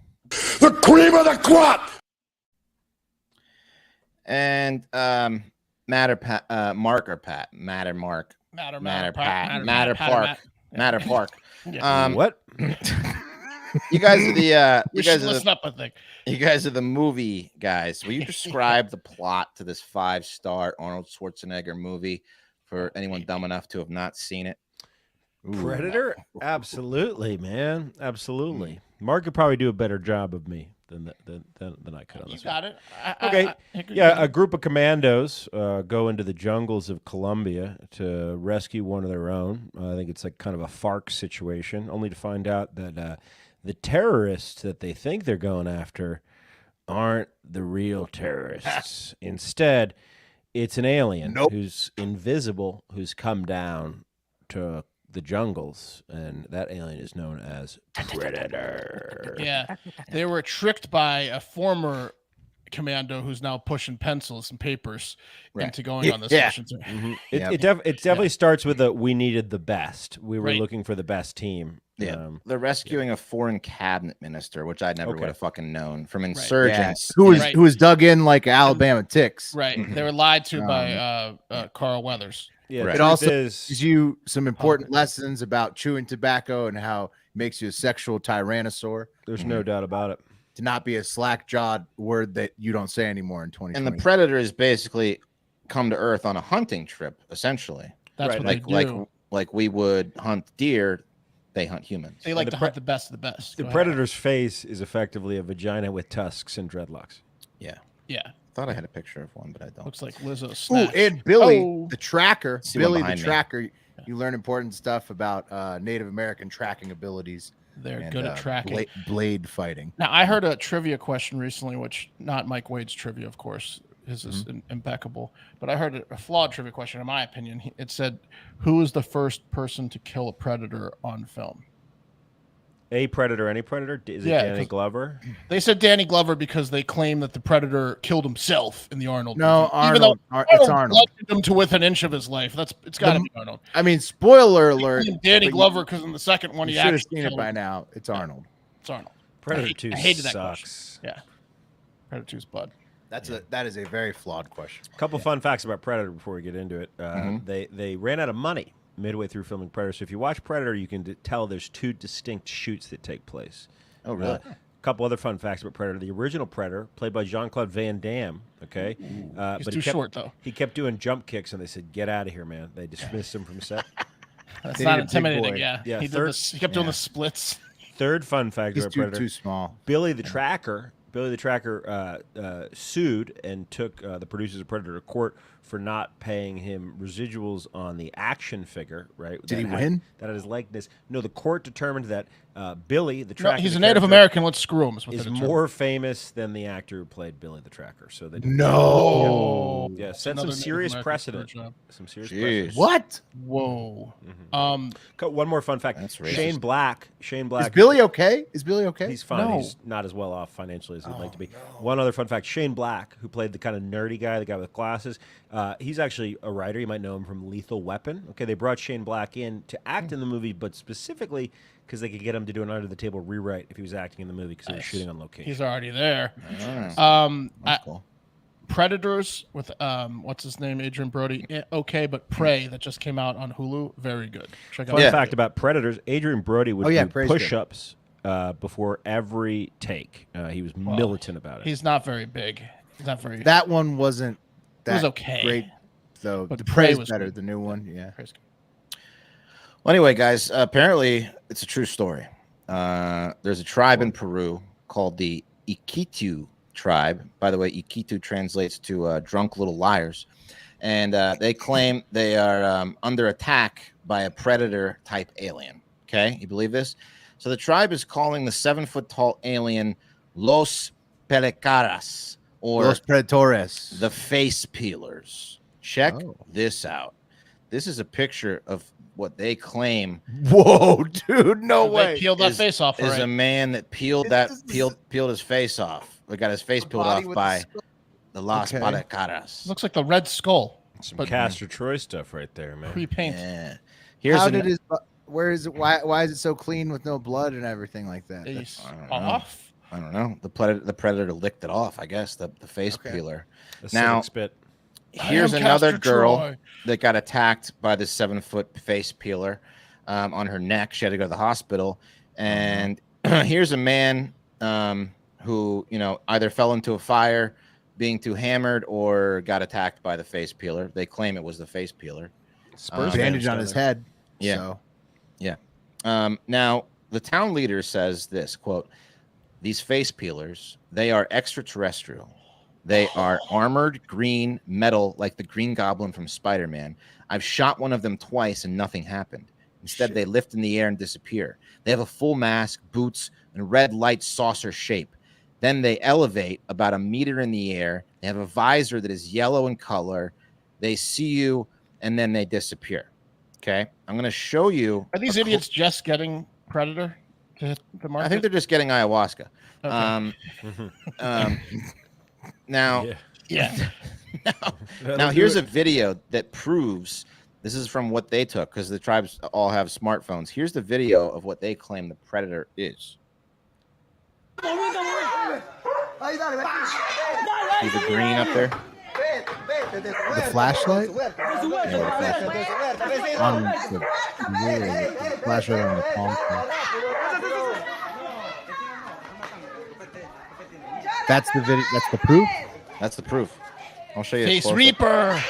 S5: The cream of the crop!
S3: and Matter Park.
S4: Yeah.
S2: What?
S3: You guys are the
S4: We should listen up, I think.
S3: you guys are the movie guys. Will you describe the plot to this 5-star Arnold Schwarzenegger movie for anyone dumb enough to have not seen it?
S2: Predator? Absolutely, man. Absolutely. Mark could probably do a better job of me than I could on
S4: You
S2: this one.
S4: got it.
S2: Okay. Yeah, a group of commandos go into the jungles of Colombia to rescue one of their own. I think it's like kind of a FARC situation, only to find out that the terrorists that they think they're going after aren't the real terrorists. Instead, it's an alien who's invisible, who's come down to the jungles, and that alien is known as Predator.
S4: Yeah, they were tricked by a former commando who's now pushing pencils and papers into going on this mission.
S2: It definitely starts with we needed the best. We were
S4: Right.
S2: looking for the best team.
S3: Yeah, they're rescuing a foreign cabinet minister, which I never would have fucking known, from
S1: Yeah.
S3: insurgents.
S1: Who was
S4: Right.
S1: who was dug in like Alabama ticks.
S4: Right, they were lied to by Carl Weathers.
S2: Yeah,
S3: Right.
S2: the
S1: It
S2: truth
S1: also
S2: is,
S1: gives you some important lessons about chewing tobacco and how it makes you a sexual tyrannosaur.
S2: there's no doubt about it.
S1: To not be a slack-jawed word that you don't say anymore in 2020.
S3: And the Predator is basically come to Earth on a hunting trip, essentially.
S4: That's
S2: Right,
S4: what
S3: Like
S4: they do.
S3: like we would hunt deer, they hunt humans.
S4: They like
S2: the
S4: to hunt the best of the best.
S2: The
S4: Go ahead.
S2: Predator's face is effectively a vagina with tusks and dreadlocks.
S3: Yeah.
S4: Yeah,
S3: Thought I had a picture of one, but I don't.
S4: looks like Lizzo
S1: Ooh,
S4: snatched.
S1: and Billy,
S4: Oh.
S1: the tracker.
S3: See one
S1: Billy, the
S3: behind me.
S1: tracker. You learn important stuff about Native American tracking abilities.
S4: They're
S1: and,
S4: good at tracking.
S1: blade fighting.
S4: Now, I heard a trivia question recently, which not Mike Wade's trivia, of course. His is impeccable. But I heard a flawed trivia question, in my opinion. It said, who was the first person to kill a predator on film?
S2: A Predator, any Predator? Is it
S4: Yeah,
S2: Danny
S4: 'cause-
S2: Glover?
S4: They said Danny Glover because they claim that the predator killed himself in the Arnold
S1: No,
S4: movie. Even though
S1: Arnold. It's Arnold.
S4: bludgeoned him to within an inch of his life. It's got to
S1: The-
S4: be Arnold.
S1: I mean, spoiler alert.
S4: Danny
S1: but
S4: Glover because in the second one
S1: You
S4: he
S1: should have
S4: actually
S1: seen it
S4: killed
S1: by
S4: him.
S1: now. It's Arnold.
S4: It's Arnold.
S2: Predator
S4: I
S2: 2
S4: hated that question.
S2: sucks.
S4: Yeah, Predator 2's blood.
S1: That is a very flawed question.
S2: A couple fun facts about Predator before we get into it. They ran out of money midway through filming Predator. So if you watch Predator, you can tell there's two distinct shoots that take place.
S3: Oh, really?
S2: A couple other fun facts about Predator. The original Predator, played by Jean-Claude Van Damme, okay?
S4: He's
S2: but
S4: too
S2: he kept,
S4: short, though.
S2: He kept doing jump kicks, and they said, get out of here, man. They dismissed him from set.
S4: That's
S1: They
S4: not
S1: need a big
S4: intimidating.
S1: boy.
S4: Yeah,
S2: Yeah,
S4: he,
S2: third-
S4: he kept doing the splits.
S2: Third fun fact
S1: He's
S2: about
S1: too
S2: Predator.
S1: small.
S2: Billy the Tracker Billy the Tracker sued and took the producers of Predator to court for not paying him residuals on the action figure, right?
S1: Did he win?
S2: That had his likeness. No, the court determined that Billy the Tracker.
S4: He's a Native American. Let's screw him.
S2: Is more famous than the actor who played Billy the Tracker. So they
S1: no.
S2: Yeah, set some serious precedent. Some serious precedent.
S1: What?
S4: Whoa.
S2: One more fun fact.
S3: That's racist.
S2: Shane Black.
S1: Is Billy okay? Is Billy okay?
S2: He's fine.
S4: No.
S2: He's not as well off financially as he'd like to be. One other fun fact: Shane Black, who played the kind of nerdy guy, the guy with glasses, he's actually a writer. You might know him from Lethal Weapon. Okay, they brought Shane Black in to act in the movie, but specifically because they could get him to do an under-the-table rewrite if he was acting in the movie because they were shooting on location.
S4: He's already there.
S3: That's cool.
S4: Predators with what's his name, Adrian Brody. Okay, but Prey that just came out on Hulu, very good. Check out.
S2: Fun fact about Predators: Adrian Brody would do
S1: Prey's
S2: push-ups before every take. He was militant about it.
S4: He's not very big. He's not very.
S1: That one wasn't. That
S4: It was okay.
S1: Great though.
S4: But
S1: The
S4: Prey
S1: Prey's
S4: was
S1: better.
S4: good.
S1: The new one, yeah.
S4: Prey's good.
S3: Well, anyway, guys, apparently it's a true story. There's a tribe in Peru called the Iquitu tribe. By the way, Iquitu translates to drunk little liars. And they claim they are under attack by a predator-type alien. Okay, you believe this? So the tribe is calling the 7-foot-tall alien Los Pelecaras, or
S1: Los Predadores.
S3: the face peelers. Check
S1: Oh.
S3: this out. This is a picture of what they claim
S1: Whoa, dude! No
S4: They
S1: way.
S4: peeled that
S3: is-
S4: face off.
S3: is
S4: Right?
S3: a man that peeled his face off. We got his face peeled off by the Las
S1: Okay.
S3: Pelecaras.
S4: Looks like the Red Skull.
S2: Some
S4: but-
S2: Castor Troy stuff right there, man.
S4: Pre-paint.
S3: Yeah. Here's
S1: How
S3: an-
S1: did his? Where is it? Why is it so clean with no blood and everything like that?
S4: He's
S3: I don't know.
S4: off.
S3: I don't know. The predator licked it off. I guess the face
S1: Okay.
S3: peeler.
S2: Acidic
S3: Now-
S2: spit.
S3: Here's
S4: I am
S3: another
S4: Castor
S3: girl
S4: Troy.
S3: that got attacked by this 7-foot face peeler on her neck. She had to go to the hospital. And here's a man who, either fell into a fire, being too hammered, or got attacked by the face peeler. They claim it was the face peeler.
S2: Spurs
S1: Bandage
S2: fans
S1: on
S2: down
S1: his
S2: there.
S1: head.
S3: Yeah.
S1: So.
S3: Now, the town leader says this, quote, "These face peelers, they are extraterrestrial. They are armored green metal like the Green Goblin from Spider-Man. I've shot one of them twice and nothing happened. Instead, they lift in the air and disappear. They have a full mask, boots, and red light saucer shape. Then they elevate about a meter in the air. They have a visor that is yellow in color. They see you, and then they disappear." Okay? I'm going to show you.
S4: Are these idiots just getting Predator to hit the market?
S3: I think they're just getting ayahuasca.
S4: Okay.
S3: Now,
S4: yeah.
S3: now here's a video that proves this is from what they took, because the tribes all have smartphones. Here's the video of what they claim the predator is. See the green up there?
S1: The flashlight? On the flashlight on the palm. That's the video. That's the proof.
S3: That's the proof. I'll show you. a
S4: Face
S3: close-up.
S4: Reaper.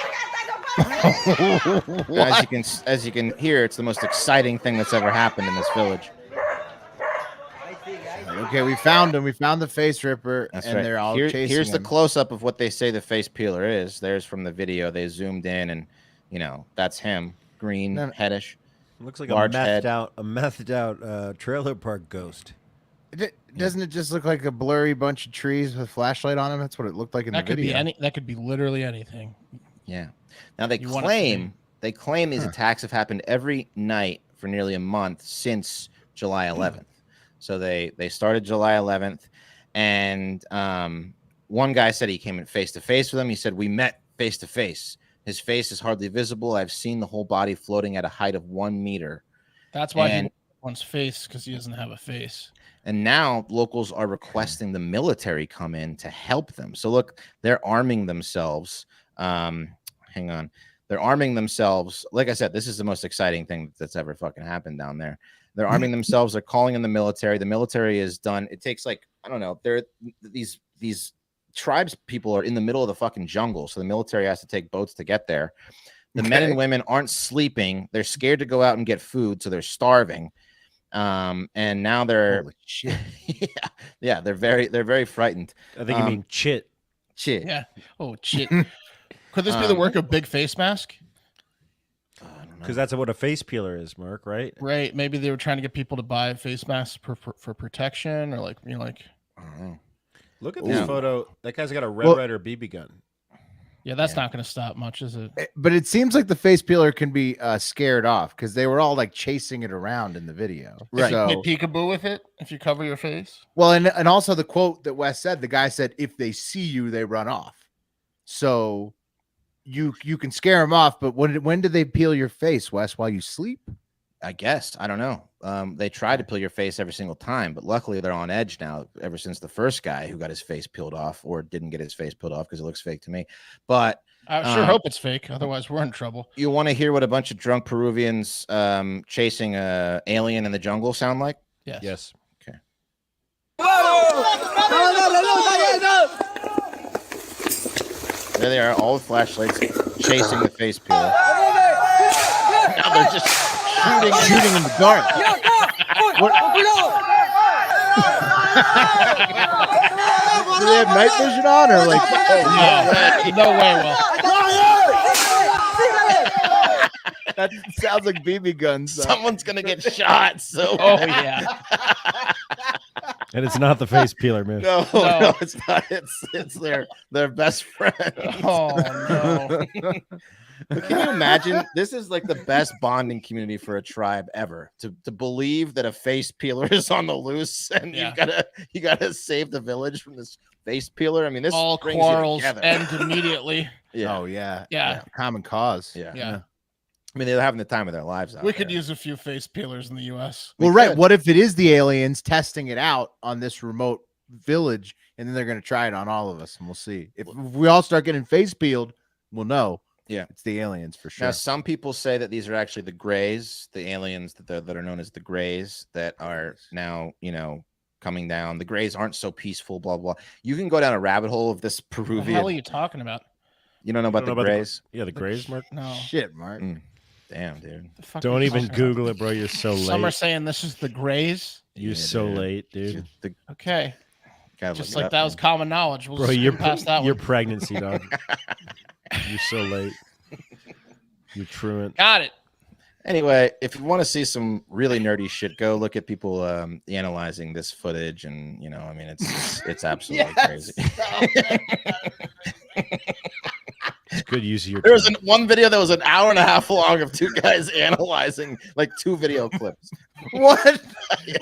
S3: As you can hear, it's the most exciting thing that's ever happened in this village.
S1: Okay, we found him. We found the face ripper,
S3: That's
S1: and
S3: right.
S1: they're all chasing
S3: Here's the
S1: him.
S3: close-up of what they say the face peeler is. There's from the video. They zoomed in, and that's him, green,
S1: No, no.
S3: headish.
S2: Looks like
S3: Large
S2: a
S3: head.
S2: methed out trailer park ghost.
S1: Doesn't it just look like a blurry bunch of trees with flashlight on them? That's what it looked like in
S4: That
S1: the
S4: could
S1: video.
S4: be that could be literally anything.
S3: Yeah. Now they
S4: You want it to
S3: claim these attacks have happened every night for nearly a month since July 11th. So they started July 11th, and one guy said he came in face to face with him. He said, "We met face to face. His face is hardly visible. I've seen the whole body floating at a height of 1 meter."
S4: That's why
S3: And-
S4: he wants face, because he doesn't have a face.
S3: And now locals are requesting the military come in to help them. So look, they're arming themselves. Hang on. They're arming themselves. Like I said, this is the most exciting thing that's ever fucking happened down there. They're arming themselves. They're calling in the military. The military is done. It takes I don't know. These tribes people are in the middle of the fucking jungle. So the military has to take boats to get there. The men and women aren't sleeping. They're scared to go out and get food. So they're starving. And now they're
S1: Holy shit.
S3: yeah, they're very frightened.
S2: I think you mean chit.
S3: Shit.
S4: Yeah. Oh shit. Could this be the work of Big Face Mask?
S3: I don't know.
S2: Because that's what a face peeler is, Mark, right?
S4: Right. Maybe they were trying to get people to buy face masks for protection, or like like.
S3: I don't know.
S2: Look at
S3: Yeah.
S2: this photo. That guy's got a Red Ryder BB gun.
S4: Yeah, that's not going to stop much, is it?
S1: But it seems like the face peeler can be scared off because they were all like chasing it around in the video.
S3: Right.
S4: You
S1: So,
S4: can peekaboo with it if you cover your face.
S1: well, and also the quote that Wes said, the guy said, if they see you, they run off. So you can scare them off, but when do they peel your face, Wes, while you sleep?
S3: I guess. I don't know. They try to peel your face every single time, but luckily they're on edge now ever since the first guy who got his face peeled off, or didn't get his face peeled off because it looks fake to me. But
S4: I sure hope it's fake. Otherwise, we're in trouble.
S3: you want to hear what a bunch of drunk Peruvians chasing a alien in the jungle sound like?
S4: Yes.
S2: Yes.
S3: Okay. There they are, all with flashlights chasing the face peeler. Now they're just shooting in the dark.
S1: Do they have night vision on or like?
S4: No way, Will.
S1: That sounds like BB guns.
S3: Someone's gonna get shot. So
S4: Oh yeah.
S2: And it's not the face peeler, man.
S3: no, it's not. It's their best friend.
S4: Oh no.
S3: But can you imagine? This is like the best bonding community for a tribe ever. To believe that a face peeler is on the loose and
S4: Yeah.
S3: you gotta save the village from this face peeler. I mean, this
S4: All
S3: brings you
S4: quarrels
S3: together.
S4: end immediately.
S3: Yeah.
S1: Oh yeah.
S4: Yeah.
S1: Common cause.
S3: Yeah.
S4: Yeah.
S3: I mean, they're having the time of their lives out
S4: We could
S3: there.
S4: use a few face peelers in the U.S.
S1: Well,
S3: We
S1: right.
S3: could.
S1: What if it is the aliens testing it out on this remote village, and then they're going to try it on all of us, and we'll see. If we all start getting face peeled, we'll know.
S3: Yeah.
S1: It's the aliens for sure.
S3: Now, some people say that these are actually the Greys, the aliens that are known as the Greys, that are now, coming down. The Greys aren't so peaceful, blah, blah. You can go down a rabbit hole of this
S4: What the hell
S3: Peruvian.
S4: are you talking about?
S3: You don't know about the Greys?
S2: Yeah, the Grays, Mark.
S4: No.
S1: Shit, Mark.
S3: Damn, dude.
S4: The fuck are
S2: Don't
S4: you
S2: even
S4: talking
S2: Google it, bro. You're so
S4: about? Some are
S2: late.
S4: saying this is the Greys.
S2: You're
S3: Yeah,
S2: so
S3: dude.
S2: late, dude.
S4: Okay.
S3: Gotta
S4: Just
S3: look it
S4: like
S3: up,
S4: that was
S3: man.
S4: common knowledge. We'll
S2: Bro,
S4: just
S2: you're
S4: skip past that
S2: your
S4: one.
S2: pregnancy, dog. You're so late. You're truant.
S4: Got it.
S3: Anyway, if you want to see some really nerdy shit, go look at people analyzing this footage, and I mean, it's absolutely crazy.
S2: It's good use of your
S3: There was
S2: time.
S3: one video that was an hour and a half long of two guys analyzing like 2 video clips.
S1: What?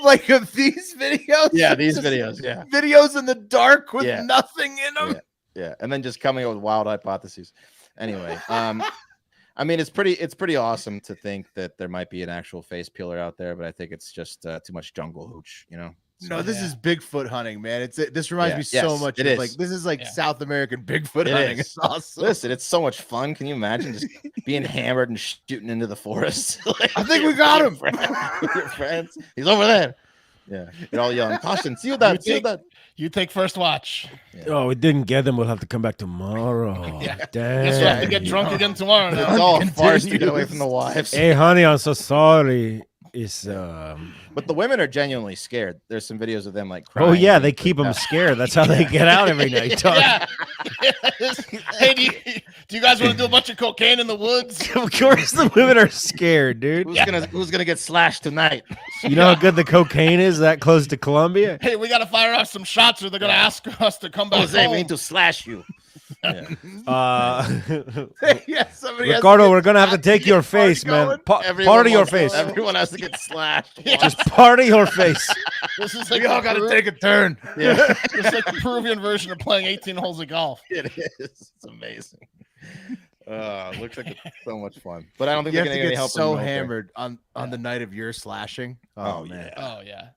S1: Like of these videos?
S3: Yeah, these
S1: Just
S3: videos. Yeah,
S1: videos in the dark with
S3: Yeah.
S1: nothing in them.
S3: yeah, and then just coming up with wild hypotheses. Anyway, I mean, it's pretty awesome to think that there might be an actual face peeler out there, but I think it's just too much jungle hooch,
S1: No, this
S4: Yeah.
S1: is Bigfoot hunting, man. This reminds
S3: Yeah,
S1: me so
S3: yes,
S1: much
S3: it
S1: of
S3: is.
S1: like this is like
S4: Yeah.
S1: South American Bigfoot
S3: It
S1: hunting.
S3: is.
S1: It's awesome.
S3: Listen, it's so much fun. Can you imagine just being hammered and shooting into the forest? Like,
S1: I think we
S3: with
S1: got
S3: your
S1: him.
S3: with your friends. He's over there. Yeah, you're all yelling, "Caution! See that! See
S4: think-
S3: that!"
S4: You take first watch.
S2: Oh, we didn't get them. We'll have to come back tomorrow.
S4: Yeah.
S2: Damn.
S4: Guess we'll have to get drunk again tomorrow
S3: It's
S4: now.
S3: all a farce to get away from the wives.
S2: Hey, honey, I'm so sorry. It's
S3: But the women are genuinely scared. There's some videos of them like
S2: Oh
S3: crying.
S2: yeah,
S3: and
S2: they
S3: things
S2: keep
S3: like
S2: them
S3: that.
S2: scared. That's how they get out every night. dog.
S4: Yeah. Hey, do you guys want to do a bunch of cocaine in the woods?
S2: Of course, the women are scared, dude.
S3: Who's gonna get slashed tonight?
S2: You know how good the cocaine is that close to Colombia?
S4: Hey, we got to fire off some shots, or they're gonna ask us to come back
S3: Jose,
S4: home.
S3: we need to slash you. Yeah.
S1: Yeah, somebody has to
S2: Ricardo,
S1: get-
S2: we're gonna have to take your
S1: party
S2: face, man.
S1: going.
S2: Part of your face.
S3: Everyone has to get slashed.
S2: Just part of your face.
S4: This is like
S1: We all
S4: the
S1: got to
S4: Peru-
S1: take a turn.
S3: Yeah,
S4: It's like the Peruvian version of playing 18 holes of golf.
S3: it is. It's amazing. Looks like it's so much fun. But I don't think
S1: You
S3: they're
S1: have to
S3: gonna get any
S1: get
S3: help. from
S1: so
S3: the military.
S1: hammered on the night of your slashing.
S3: Oh,
S1: man.
S3: yeah.
S4: Oh yeah.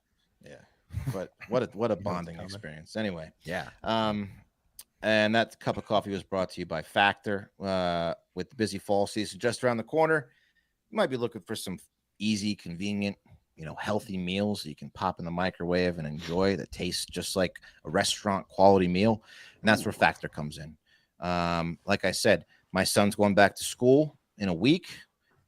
S3: But what a bonding experience. Anyway.
S1: Yeah.
S3: And that cup of coffee was brought to you by Factor. With the busy fall season just around the corner, you might be looking for some easy, convenient, healthy meals that you can pop in the microwave and enjoy that tastes just like a restaurant quality meal. And that's where Factor comes in. Like I said, my son's going back to school in a week.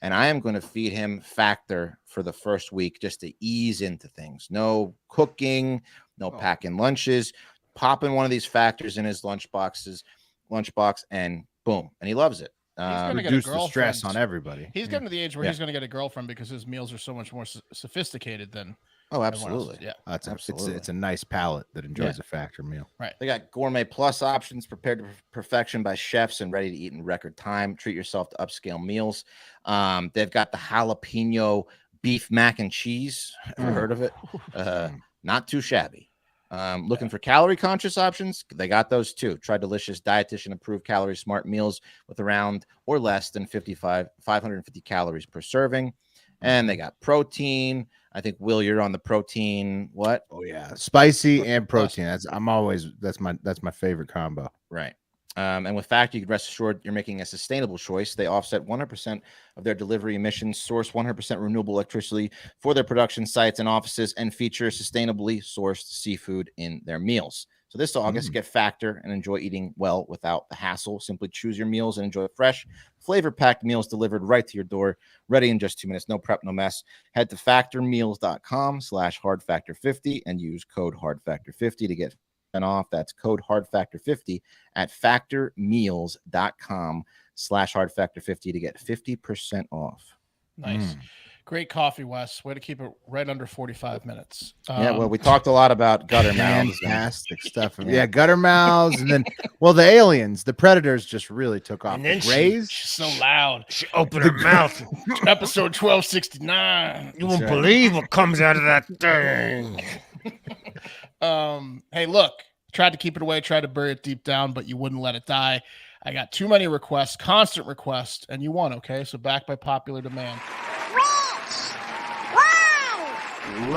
S3: and I am going to feed him Factor for the first week just to ease into things. No cooking, no packing lunches. Pop in one of these Factors in his lunchbox, and boom, and he loves it.
S4: He's gonna get a
S1: Reduce the
S4: girlfriend.
S1: stress on everybody.
S4: He's getting to the age where he's going to get a girlfriend because his meals are so much more sophisticated than.
S3: Oh, absolutely.
S4: Yeah,
S1: That's
S3: absolutely.
S1: It's a nice palate that enjoys a Factor meal.
S4: right.
S3: They got gourmet plus options prepared to perfection by chefs and ready to eat in record time. Treat yourself to upscale meals. They've got the jalapeno beef mac and cheese. Ever heard of it? Not too shabby. Looking for calorie conscious options? They got those too. Try delicious dietitian approved calorie smart meals with around or less than 550 calories per serving. And they got protein. I think, Will, you're on the protein. What?
S1: Oh yeah, spicy and protein. That's my favorite combo.
S3: Right. And with Factor, you can rest assured you're making a sustainable choice. They offset 100% of their delivery emissions, source 100% renewable electricity for their production sites and offices, and feature sustainably sourced seafood in their meals. So this August, get Factor and enjoy eating well without the hassle. Simply choose your meals and enjoy fresh, flavor-packed meals delivered right to your door, ready in just 2 minutes. No prep, no mess. Head to factormeals.com/hardfactor50 and use code hardfactor50 to get off. That's code hardfactor50 at factormeals.com/hardfactor50 to get 50% off.
S4: Nice. Great coffee, Wes. Way to keep it right under 45 minutes.
S3: Yeah, well, we talked a lot about gutter mouths.
S1: Fantastic stuff. Yeah, gutter mouths, and then the aliens, the predators, just really took off.
S2: And then
S1: Rays,
S4: She's so loud.
S2: She opened her mouth.
S4: Episode 1269.
S2: You won't believe what comes out of that thing.
S4: Hey, look, tried to keep it away, tried to bury it deep down, but you wouldn't let it die. I got too many requests, constant requests, and you won, okay? So back by popular demand. You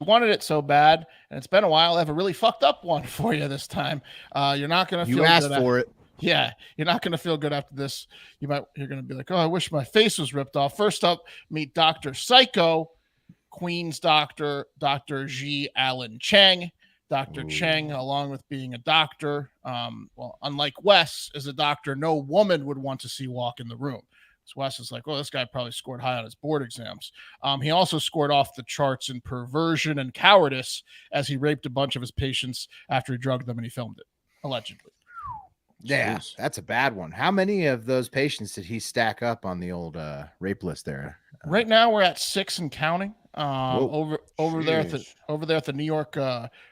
S4: wanted it so bad, and it's been a while. I have a really fucked up one for you this time. You're not going to feel
S1: you asked
S4: good
S1: for it.
S4: Yeah, you're not going to feel good after this. You're going to be like, oh, I wish my face was ripped off. First up, meet Dr. Psycho, Queen's doctor, Dr. Ji Allen Cheng. Dr. Cheng, along with being a doctor, unlike Wes, is a doctor no woman would want to see walk in the room. So Wes is like, oh, this guy probably scored high on his board exams. He also scored off the charts in perversion and cowardice as he raped a bunch of his patients after he drugged them and he filmed it, allegedly.
S1: Yeah, that's a bad one. How many of those patients did he stack up on the old rape list there?
S4: Right now, we're at 6 and counting. Over there at the New York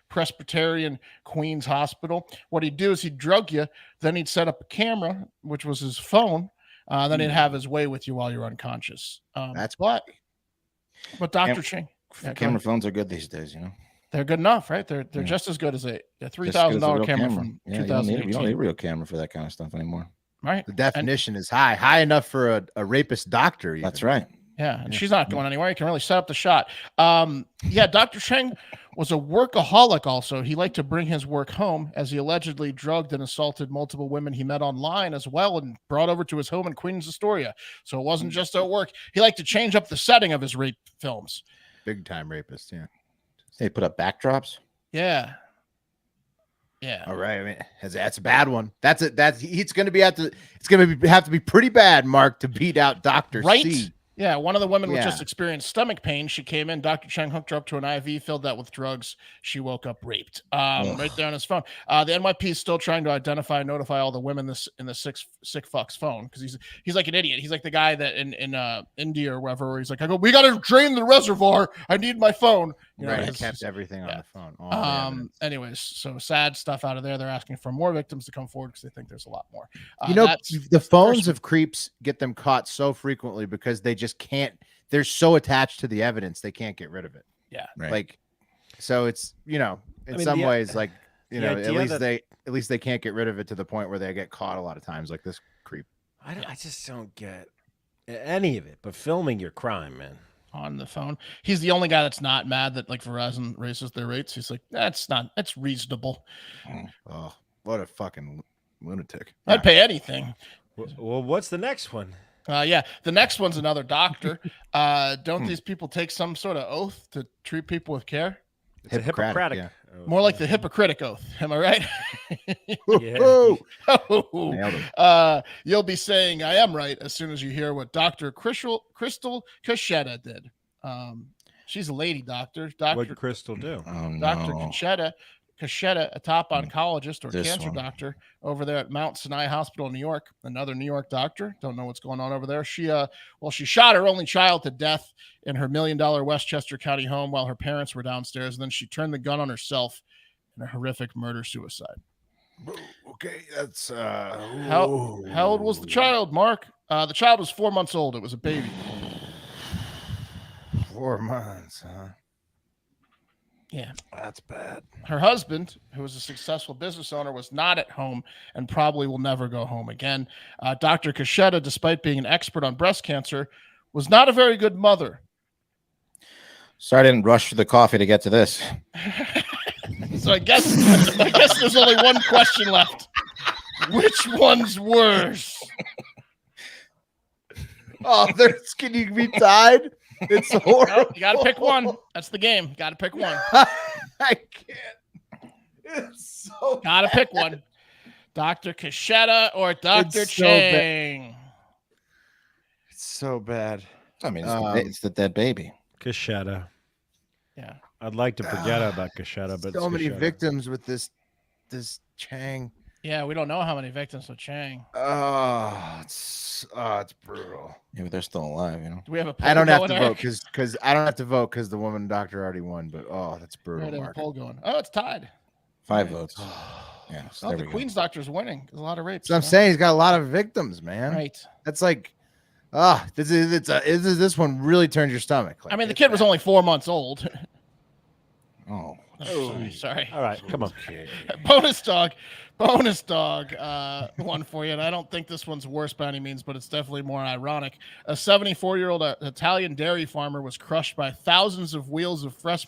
S4: Presbyterian Queens Hospital. What he'd do is he'd drug you, then he'd set up a camera, which was his phone. Then he'd have his way with you while you're unconscious.
S1: That's
S4: but Dr. Cheng,
S3: Camera phones are good these days, you know.
S4: They're good enough, right? They're just as good as a $3,000 camera from 2018.
S3: You don't need a real camera for that kind of stuff anymore.
S4: Right.
S1: The definition is high enough for a rapist doctor. Even.
S3: That's right.
S4: Yeah, and she's not going anywhere. You can really set up the shot. Dr. Cheng was a workaholic also. He liked to bring his work home as he allegedly drugged and assaulted multiple women he met online as well and brought over to his home in Queens, Astoria. So it wasn't just at work. He liked to change up the setting of his rape films.
S1: Big time rapist, yeah.
S3: They put up backdrops?
S4: Yeah. Yeah.
S1: All right. I mean, that's a bad one. It's going to have to be pretty bad, Mark, to beat out Dr.
S4: Right?
S1: C.
S4: Yeah, one of the women just experienced stomach pain. She came in. Dr. Cheng hooked her up to an IV, filled that with drugs. She woke up raped. Right there on his phone. The NYP is still trying to identify and notify all the women in the sick fuck's phone because he's like an idiot. He's like the guy that in India or wherever where he's like, we got to drain the reservoir. I need my phone. You know,
S1: Right, kept everything on the phone.
S4: Anyways, so sad stuff out of there. They're asking for more victims to come forward because they think there's a lot more.
S1: The phones of creeps get them caught so frequently because they just can't. They're so attached to the evidence they can't get rid of it.
S4: Yeah,
S3: right.
S1: Like, so it's in some ways like at least they can't get rid of it to the point where they get caught a lot of times like this creep.
S2: I just don't get any of it. But filming your crime, man.
S4: On the phone. He's the only guy that's not mad that like Verizon raises their rates. He's like, that's reasonable.
S1: Oh, what a fucking lunatic.
S4: I'd pay anything.
S2: Well, what's the next one?
S4: The next one's another doctor. Don't these people take some sort of oath to treat people with care?
S2: It's a Hippocratic.
S1: Yeah.
S4: More like the Hippocratic Oath. Am I right?
S2: Yeah.
S1: Nailed him.
S4: You'll be saying I am right as soon as you hear what Dr. Crystal Cachetta did. She's a lady doctor.
S2: What
S4: Dr.
S2: did Crystal do?
S3: Oh, no.
S4: Dr. Cachetta, a top oncologist or
S3: This
S4: cancer
S3: one.
S4: doctor over there at Mount Sinai Hospital in New York. Another New York doctor. Don't know what's going on over there. She shot her only child to death in her $1 million Westchester County home while her parents were downstairs. And then she turned the gun on herself in a horrific murder-suicide.
S1: Okay, that's
S4: How old was the child, Mark? The child was 4 months old. It was a baby.
S1: 4 months, huh?
S4: Yeah.
S1: That's bad.
S4: Her husband, who was a successful business owner, was not at home and probably will never go home again. Dr. Cachetta, despite being an expert on breast cancer, was not a very good mother.
S3: Sorry, I didn't rush through the coffee to get to this.
S4: So I guess there's only one question left. Which one's worse?
S1: Oh, can you be tied? It's horrible.
S4: Nope, you got to pick one. That's the game. Got to pick one.
S1: I can't. It's so
S4: Got to pick one. Dr. Cachetta or Dr.
S1: It's so bad.
S4: Chang?
S1: It's so bad.
S3: I mean, it's the dead baby.
S2: Cachetta.
S4: Yeah.
S2: I'd like to forget about Cachetta, but
S1: So
S2: it's
S1: many
S2: Cachetta.
S1: victims with this Chang.
S4: Yeah, we don't know how many victims with Chang.
S1: Oh, it's brutal.
S3: Yeah, but they're still alive, you know.
S4: Do we have a poll
S1: I don't have
S4: going,
S1: to
S4: Eric?
S1: vote because I don't have to vote because the woman doctor already won. But that's
S4: We
S1: brutal.
S4: have a
S1: Mark.
S4: poll going. Oh, it's tied.
S3: 5 votes. Yeah, so
S4: Oh,
S3: there
S4: the
S3: we
S4: Queen's doctor's winning. There's a lot of rapes.
S1: So I'm saying he's got a lot of victims, man.
S4: Right.
S1: That's like, this one really turns your stomach. Like,
S4: I mean, the
S1: it's
S4: kid was
S1: bad.
S4: only 4 months old.
S3: go.
S4: Sorry.
S2: All right, come on.
S4: Bonus dog one for you, and I don't think this one's worse by any means, but it's definitely more ironic. A 74-year-old Italian dairy farmer was crushed by thousands of wheels of fresh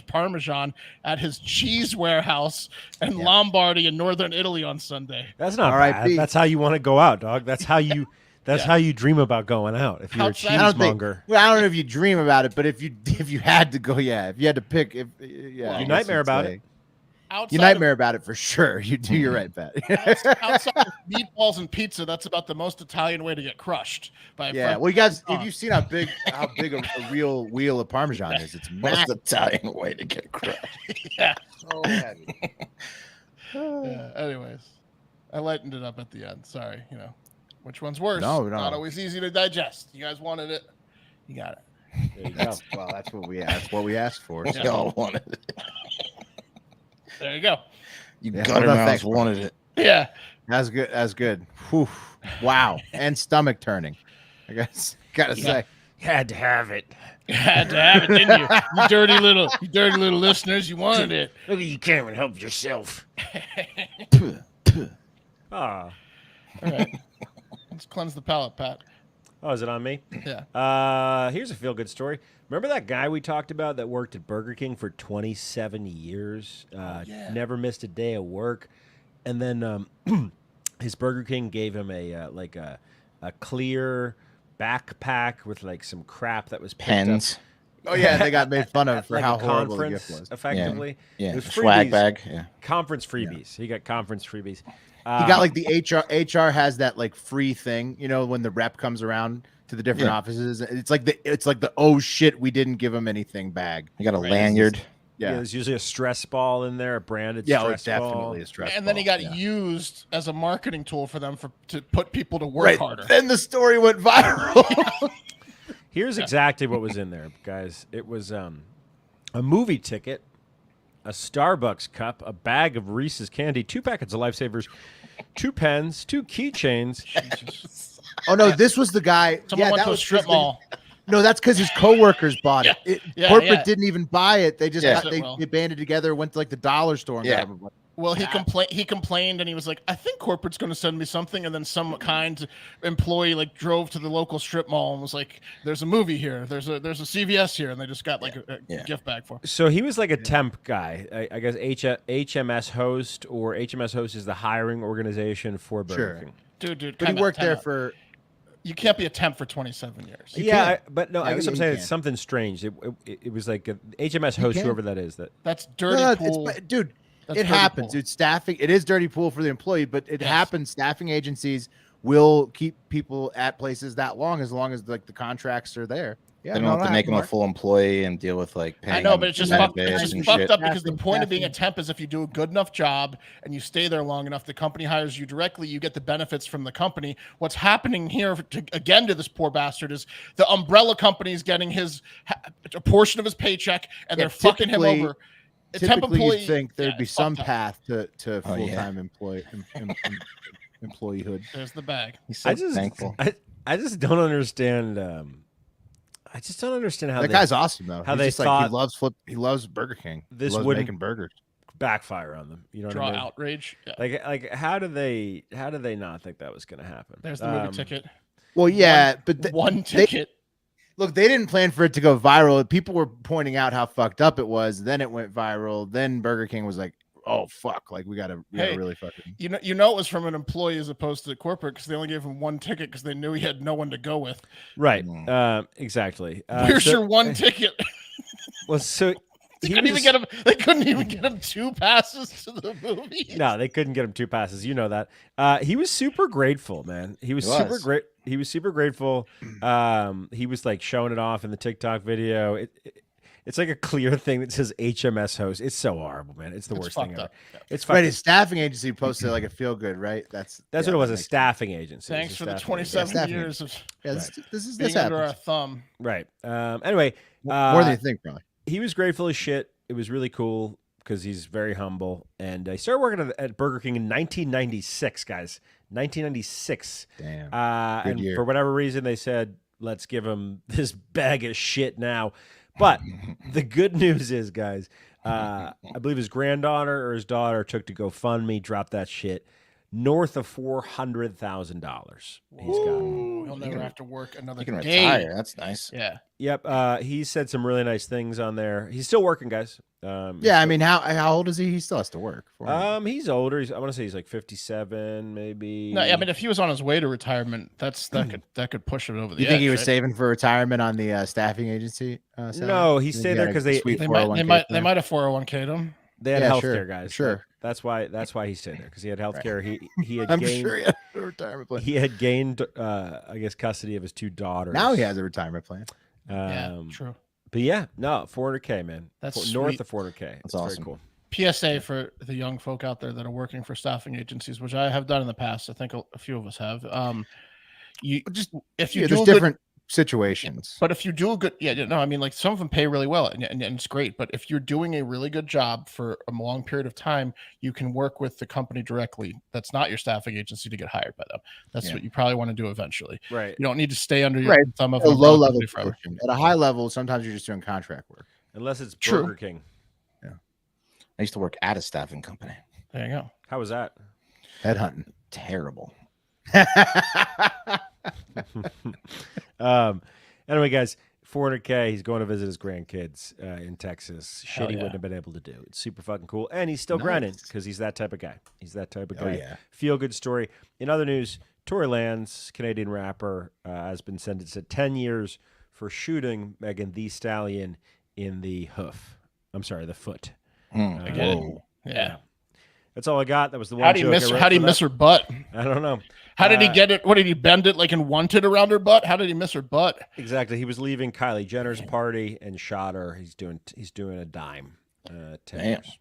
S4: Parmesan at his cheese warehouse in Lombardy in northern Italy on Sunday.
S2: That's not
S1: R.I.P.
S2: bad. That's how you want to go out, dog. That's how you. That's how you dream about going out. If you're
S4: Outside-
S2: a
S1: I don't think.
S2: cheesemonger,
S1: Well, I don't know if you dream about it, but if you had to go, if you had to pick, I
S2: you
S1: guess
S2: nightmare
S1: you'd
S2: about
S1: say-
S2: it.
S4: Outside
S1: You nightmare about it for sure. You do. You're right, Pat.
S4: outside of meatballs and pizza, that's about the most Italian way to get crushed by a
S1: Yeah.
S4: fresh
S1: Well, you guys, if
S4: Parmesan.
S1: you've seen how big a real wheel of Parmesan is, it's
S3: That's
S1: massive.
S3: the Italian way to get crushed.
S4: Yeah.
S1: So heavy.
S4: Yeah. Anyways, I lightened it up at the end. Sorry. Which one's worse?
S1: No.
S4: Not always easy to digest. You guys wanted it. You got it.
S2: There you go.
S1: That's what we asked. What we asked for.
S3: We all wanted it.
S4: There you go.
S3: You
S1: Yeah,
S3: gutter
S1: what about
S3: mouths
S1: that?
S3: wanted it.
S4: Yeah.
S1: That's good. That's good. Whew. Wow. And stomach turning. I guess. Gotta say.
S2: Had to have it.
S4: You had to have it, didn't you? You dirty little listeners. You wanted it.
S2: Look at you can't even help yourself. Ah.
S4: All right. Let's cleanse the palate, Pat.
S2: Oh, is it on me?
S4: Yeah.
S2: Here's a feel-good story. Remember that guy we talked about that worked at Burger King for 27 years?
S4: yeah.
S2: Never missed a day of work. And then his Burger King gave him a clear backpack with like some crap that was picked
S3: Pens.
S2: up.
S1: Oh yeah, they got made fun of
S2: At,
S1: for
S2: like
S1: how
S2: a
S1: horrible the
S2: conference,
S1: gift was.
S2: effectively.
S3: Yeah.
S2: It was
S3: Swag
S2: freebies.
S3: bag. Yeah.
S2: Conference freebies. He got conference freebies.
S1: He got like the HR has that like free thing, when the rep comes around to the different offices. It's like the oh shit, we didn't give him anything bag.
S3: You got a
S1: Right.
S3: lanyard.
S2: Yeah,
S1: Yeah.
S2: there's usually a stress ball in there, a branded
S1: Yeah,
S2: stress ball.
S1: definitely a stress.
S4: And then he
S1: ball.
S4: got
S1: Yeah.
S4: used as a marketing tool for them to put people to work
S1: right.
S4: harder.
S1: Then the story went viral.
S2: Here's exactly what was in there, guys. It was a movie ticket, a Starbucks cup, a bag of Reese's candy, 2 packets of Lifesavers, 2 pens, 2 keychains.
S1: Oh no, this was the guy.
S4: Someone went
S1: that
S4: to a
S1: was
S4: strip
S1: 'cause the-
S4: mall.
S1: No, that's because his coworkers bought it. Corporate didn't even buy it. They just
S3: Yeah.
S1: they banded together, went to like the dollar store and
S3: Yeah.
S1: got it.
S4: Well, he complained, and he was like, "I think corporate's going to send me something." And then some kind employee like drove to the local strip mall and was like, "There's a movie here. There's a CVS here," and they just got like a gift bag for him.
S2: So he was like a temp guy, I guess HMS Host, or HMS Host is the hiring organization for Burger
S1: Sure.
S2: King.
S4: Dude.
S1: But he
S4: time out,
S1: worked
S4: time
S1: there
S4: out.
S1: for
S4: You can't be a temp for 27 years.
S2: But no, I guess I'm saying it's something strange. It was like a HMS host, whoever that is.
S4: That's dirty pool.
S1: Dude,
S4: That's
S1: it happens,
S4: pool.
S1: dude. Staffing, it is dirty pool for the employee, but it happens. Staffing agencies will keep people at places that long as like the contracts are there. Yeah,
S3: they don't have to make them a full employee and deal with like paying.
S4: I know, but it's just fucked up because the point of being a
S1: staffing.
S4: temp is if you do a good enough job and you stay there long enough, the company hires you directly, you get the benefits from the company. What's happening here, again, to this poor bastard is the umbrella company is getting a portion of his paycheck and they're fucking him over. A temp
S1: Typically,
S4: employee,
S1: you'd think there'd be some
S4: fucked up.
S1: path to full-time employeehood.
S4: There's the bag.
S3: He's so thankful.
S2: I just don't understand. I just don't understand how
S1: That guy's awesome though.
S2: How
S1: He's
S2: they
S1: just
S2: thought
S1: like he loves Burger King.
S2: this
S1: He loves
S2: wouldn't
S1: making burgers.
S2: backfire on them. You know what I mean?
S4: Outrage. Yeah.
S2: Like how do they not think that was going to happen?
S4: There's the movie ticket.
S1: Well, yeah, but
S4: One ticket.
S1: Look, they didn't plan for it to go viral. People were pointing out how fucked up it was. Then it went viral. Then Burger King was like, "Oh fuck! Like we gotta really fucking."
S4: You know, it was from an employee as opposed to corporate because they only gave him one ticket because they knew he had no one to go with.
S2: Right. Exactly.
S4: Where's your one ticket?
S2: Well, so
S4: They couldn't even get him 2 passes to the movie.
S2: No, they couldn't get him 2 passes. You know that. He was super grateful, man. He was super great. He was super grateful. He was like showing it off in the TikTok video. It's like a clear thing that says HMS host. It's so horrible, man. It's the worst thing ever. It's
S1: right. His staffing agency posted like a feel good, right? That's
S2: what it was. A staffing agency.
S4: Thanks for the 27 years of
S1: this
S4: under our thumb.
S2: Right. Anyway,
S1: more than you think, probably.
S2: He was grateful as shit. It was really cool because he's very humble. And he started working at Burger King in 1996, guys. 1996.
S1: Damn.
S2: And
S1: year.
S2: for whatever reason, they said, let's give him this bag of shit now. But the good news is, guys, I believe his granddaughter or his daughter took to GoFundMe, dropped that shit. North of $400,000 he's got.
S4: He'll never have to work another
S3: He can
S4: day.
S3: retire. That's nice.
S4: Yeah.
S2: Yep. He said some really nice things on there. He's still working, guys.
S1: I mean, how old is he? He still has to work.
S2: He's older. I want to say he's like 57, maybe.
S4: No, I mean, if he was on his way to retirement, that could push it over the edge.
S1: You think he was
S4: right?
S1: saving for retirement on the staffing agency?
S2: No, he stayed there because they
S4: might have 401k'd him.
S2: They had healthcare, guys.
S1: Sure.
S2: That's why he stayed there because he had healthcare. He had
S1: I'm
S2: gained,
S1: sure he had a retirement plan.
S2: He had gained, I guess, custody of his 2 daughters.
S1: Now he has a retirement plan.
S4: Yeah, true.
S2: But yeah, no, $400K, man.
S4: That's
S2: north
S4: sweet.
S2: of $400K.
S3: That's awesome.
S2: Very cool.
S4: PSA for the young folk out there that are working for staffing agencies, which I have done in the past. I think a few of us have.
S1: There's different situations.
S4: But if you do a good, I mean, like some of them pay really well and it's great. But if you're doing a really good job for a long period of time, you can work with the company directly. That's not your staffing agency to get hired by them. That's what you probably want to do eventually.
S2: Right.
S4: You don't need to stay under your thumb of
S1: a low level
S4: forever.
S1: At a high level, sometimes you're just doing contract work.
S2: Unless it's Burger King.
S1: Yeah.
S3: I used to work at a staffing company.
S4: There you go.
S2: How was that?
S1: Headhunting.
S3: Terrible.
S2: Anyway, guys, $400K. He's going to visit his grandkids in Texas. Shit, he wouldn't have been able to do. It's super fucking cool, and he's still grinding because he's that type of guy. He's that type of guy.
S1: Yeah.
S2: Feel good story. In other news, Tory Lanez, Canadian rapper, has been sentenced to 10 years for shooting Megan Thee Stallion in the foot.
S4: Again. Yeah.
S2: That's all I got. That was the one.
S4: How do you miss her butt?
S2: I don't know.
S4: How did he get it? What did he bend it like and want it around her butt? How did he miss her butt?
S2: Exactly. He was leaving Kylie Jenner's party and shot her. He's doing a dime. 10 years.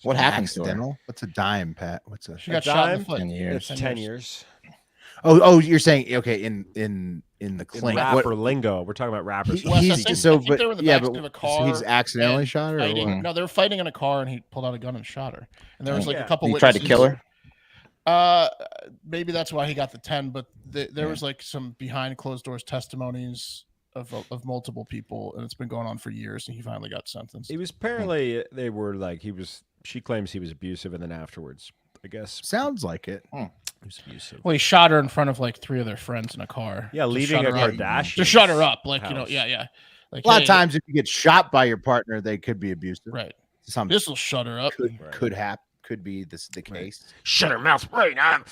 S3: What happens to her?
S1: What's a dime, Pat?
S4: She got shot in the foot.
S3: 10 years.
S2: It's 10 years.
S1: Oh, you're saying okay in the clink.
S2: Rapper lingo. We're talking about rappers.
S4: They were in the backseat of a car.
S1: He's accidentally shot her.
S4: No, they were fighting in a car, and he pulled out a gun and shot her. And there was like a couple.
S3: He
S4: witnesses.
S3: tried to kill her.
S4: Maybe that's why he got the 10. But there was like some behind closed doors testimonies of multiple people, and it's been going on for years. And he finally got sentenced.
S2: He was apparently they were like he was. She claims he was abusive, and then afterwards, I guess
S1: sounds like it.
S2: He was abusive.
S4: Well, he shot her in front of like 3 of their friends in a car.
S2: Yeah, leaving a Kardashian.
S4: Just shut her up, like
S2: house.
S4: yeah. Like,
S1: A lot of times, if you get shot by your partner, they could be abusive.
S4: Right.
S1: This
S4: will shut her up.
S1: Could happen. Could be the case.
S3: Shut her mouth right now.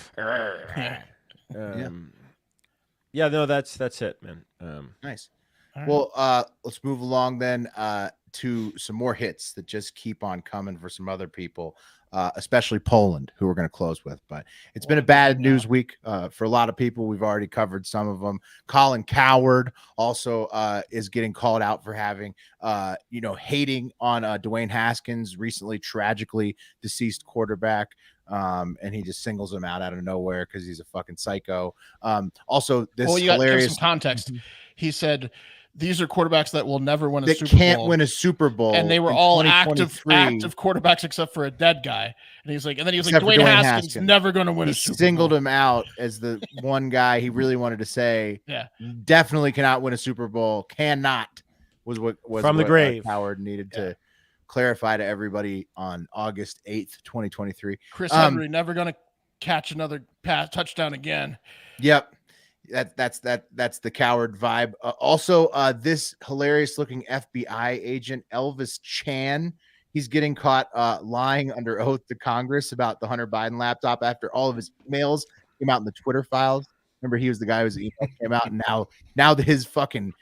S2: Yeah, no, that's it, man.
S1: Nice.
S4: All right.
S1: Well, let's move along then to some more hits that just keep on coming for some other people, especially Poland, who we're going to close with. But it's been a bad news week for a lot of people. We've already covered some of them. Colin Cowherd also is getting called out for having, hating on Dwayne Haskins, recently tragically deceased quarterback. And he just singles him out of nowhere because he's a fucking psycho. Also, this
S4: Well, you got to give
S1: hilarious
S4: some context. He said these are quarterbacks that will never win a
S1: that
S4: Super Bowl.
S1: can't win a Super Bowl,
S4: and they were
S1: in
S4: all active
S1: 2023.
S4: quarterbacks except for a dead guy. And he's like, and then he was like,
S1: Except for
S4: Dwayne
S1: Dwayne
S4: Haskins
S1: Haskins.
S4: never going to win
S1: He
S4: a Super
S1: singled
S4: Bowl.
S1: him out as the one guy he really wanted to say.
S4: Yeah.
S1: Definitely cannot win a Super Bowl. Cannot was what was
S2: From the
S1: what,
S2: grave.
S1: Howard needed to clarify to everybody on August 8th, 2023.
S4: Chris Henry never going to catch another touchdown again.
S1: Yep. That's the Coward vibe. Also, this hilarious looking FBI agent, Elvis Chan, he's getting caught lying under oath to Congress about the Hunter Biden laptop after all of his emails came out in the Twitter files. Remember, he was the guy whose email came out, and now his fucking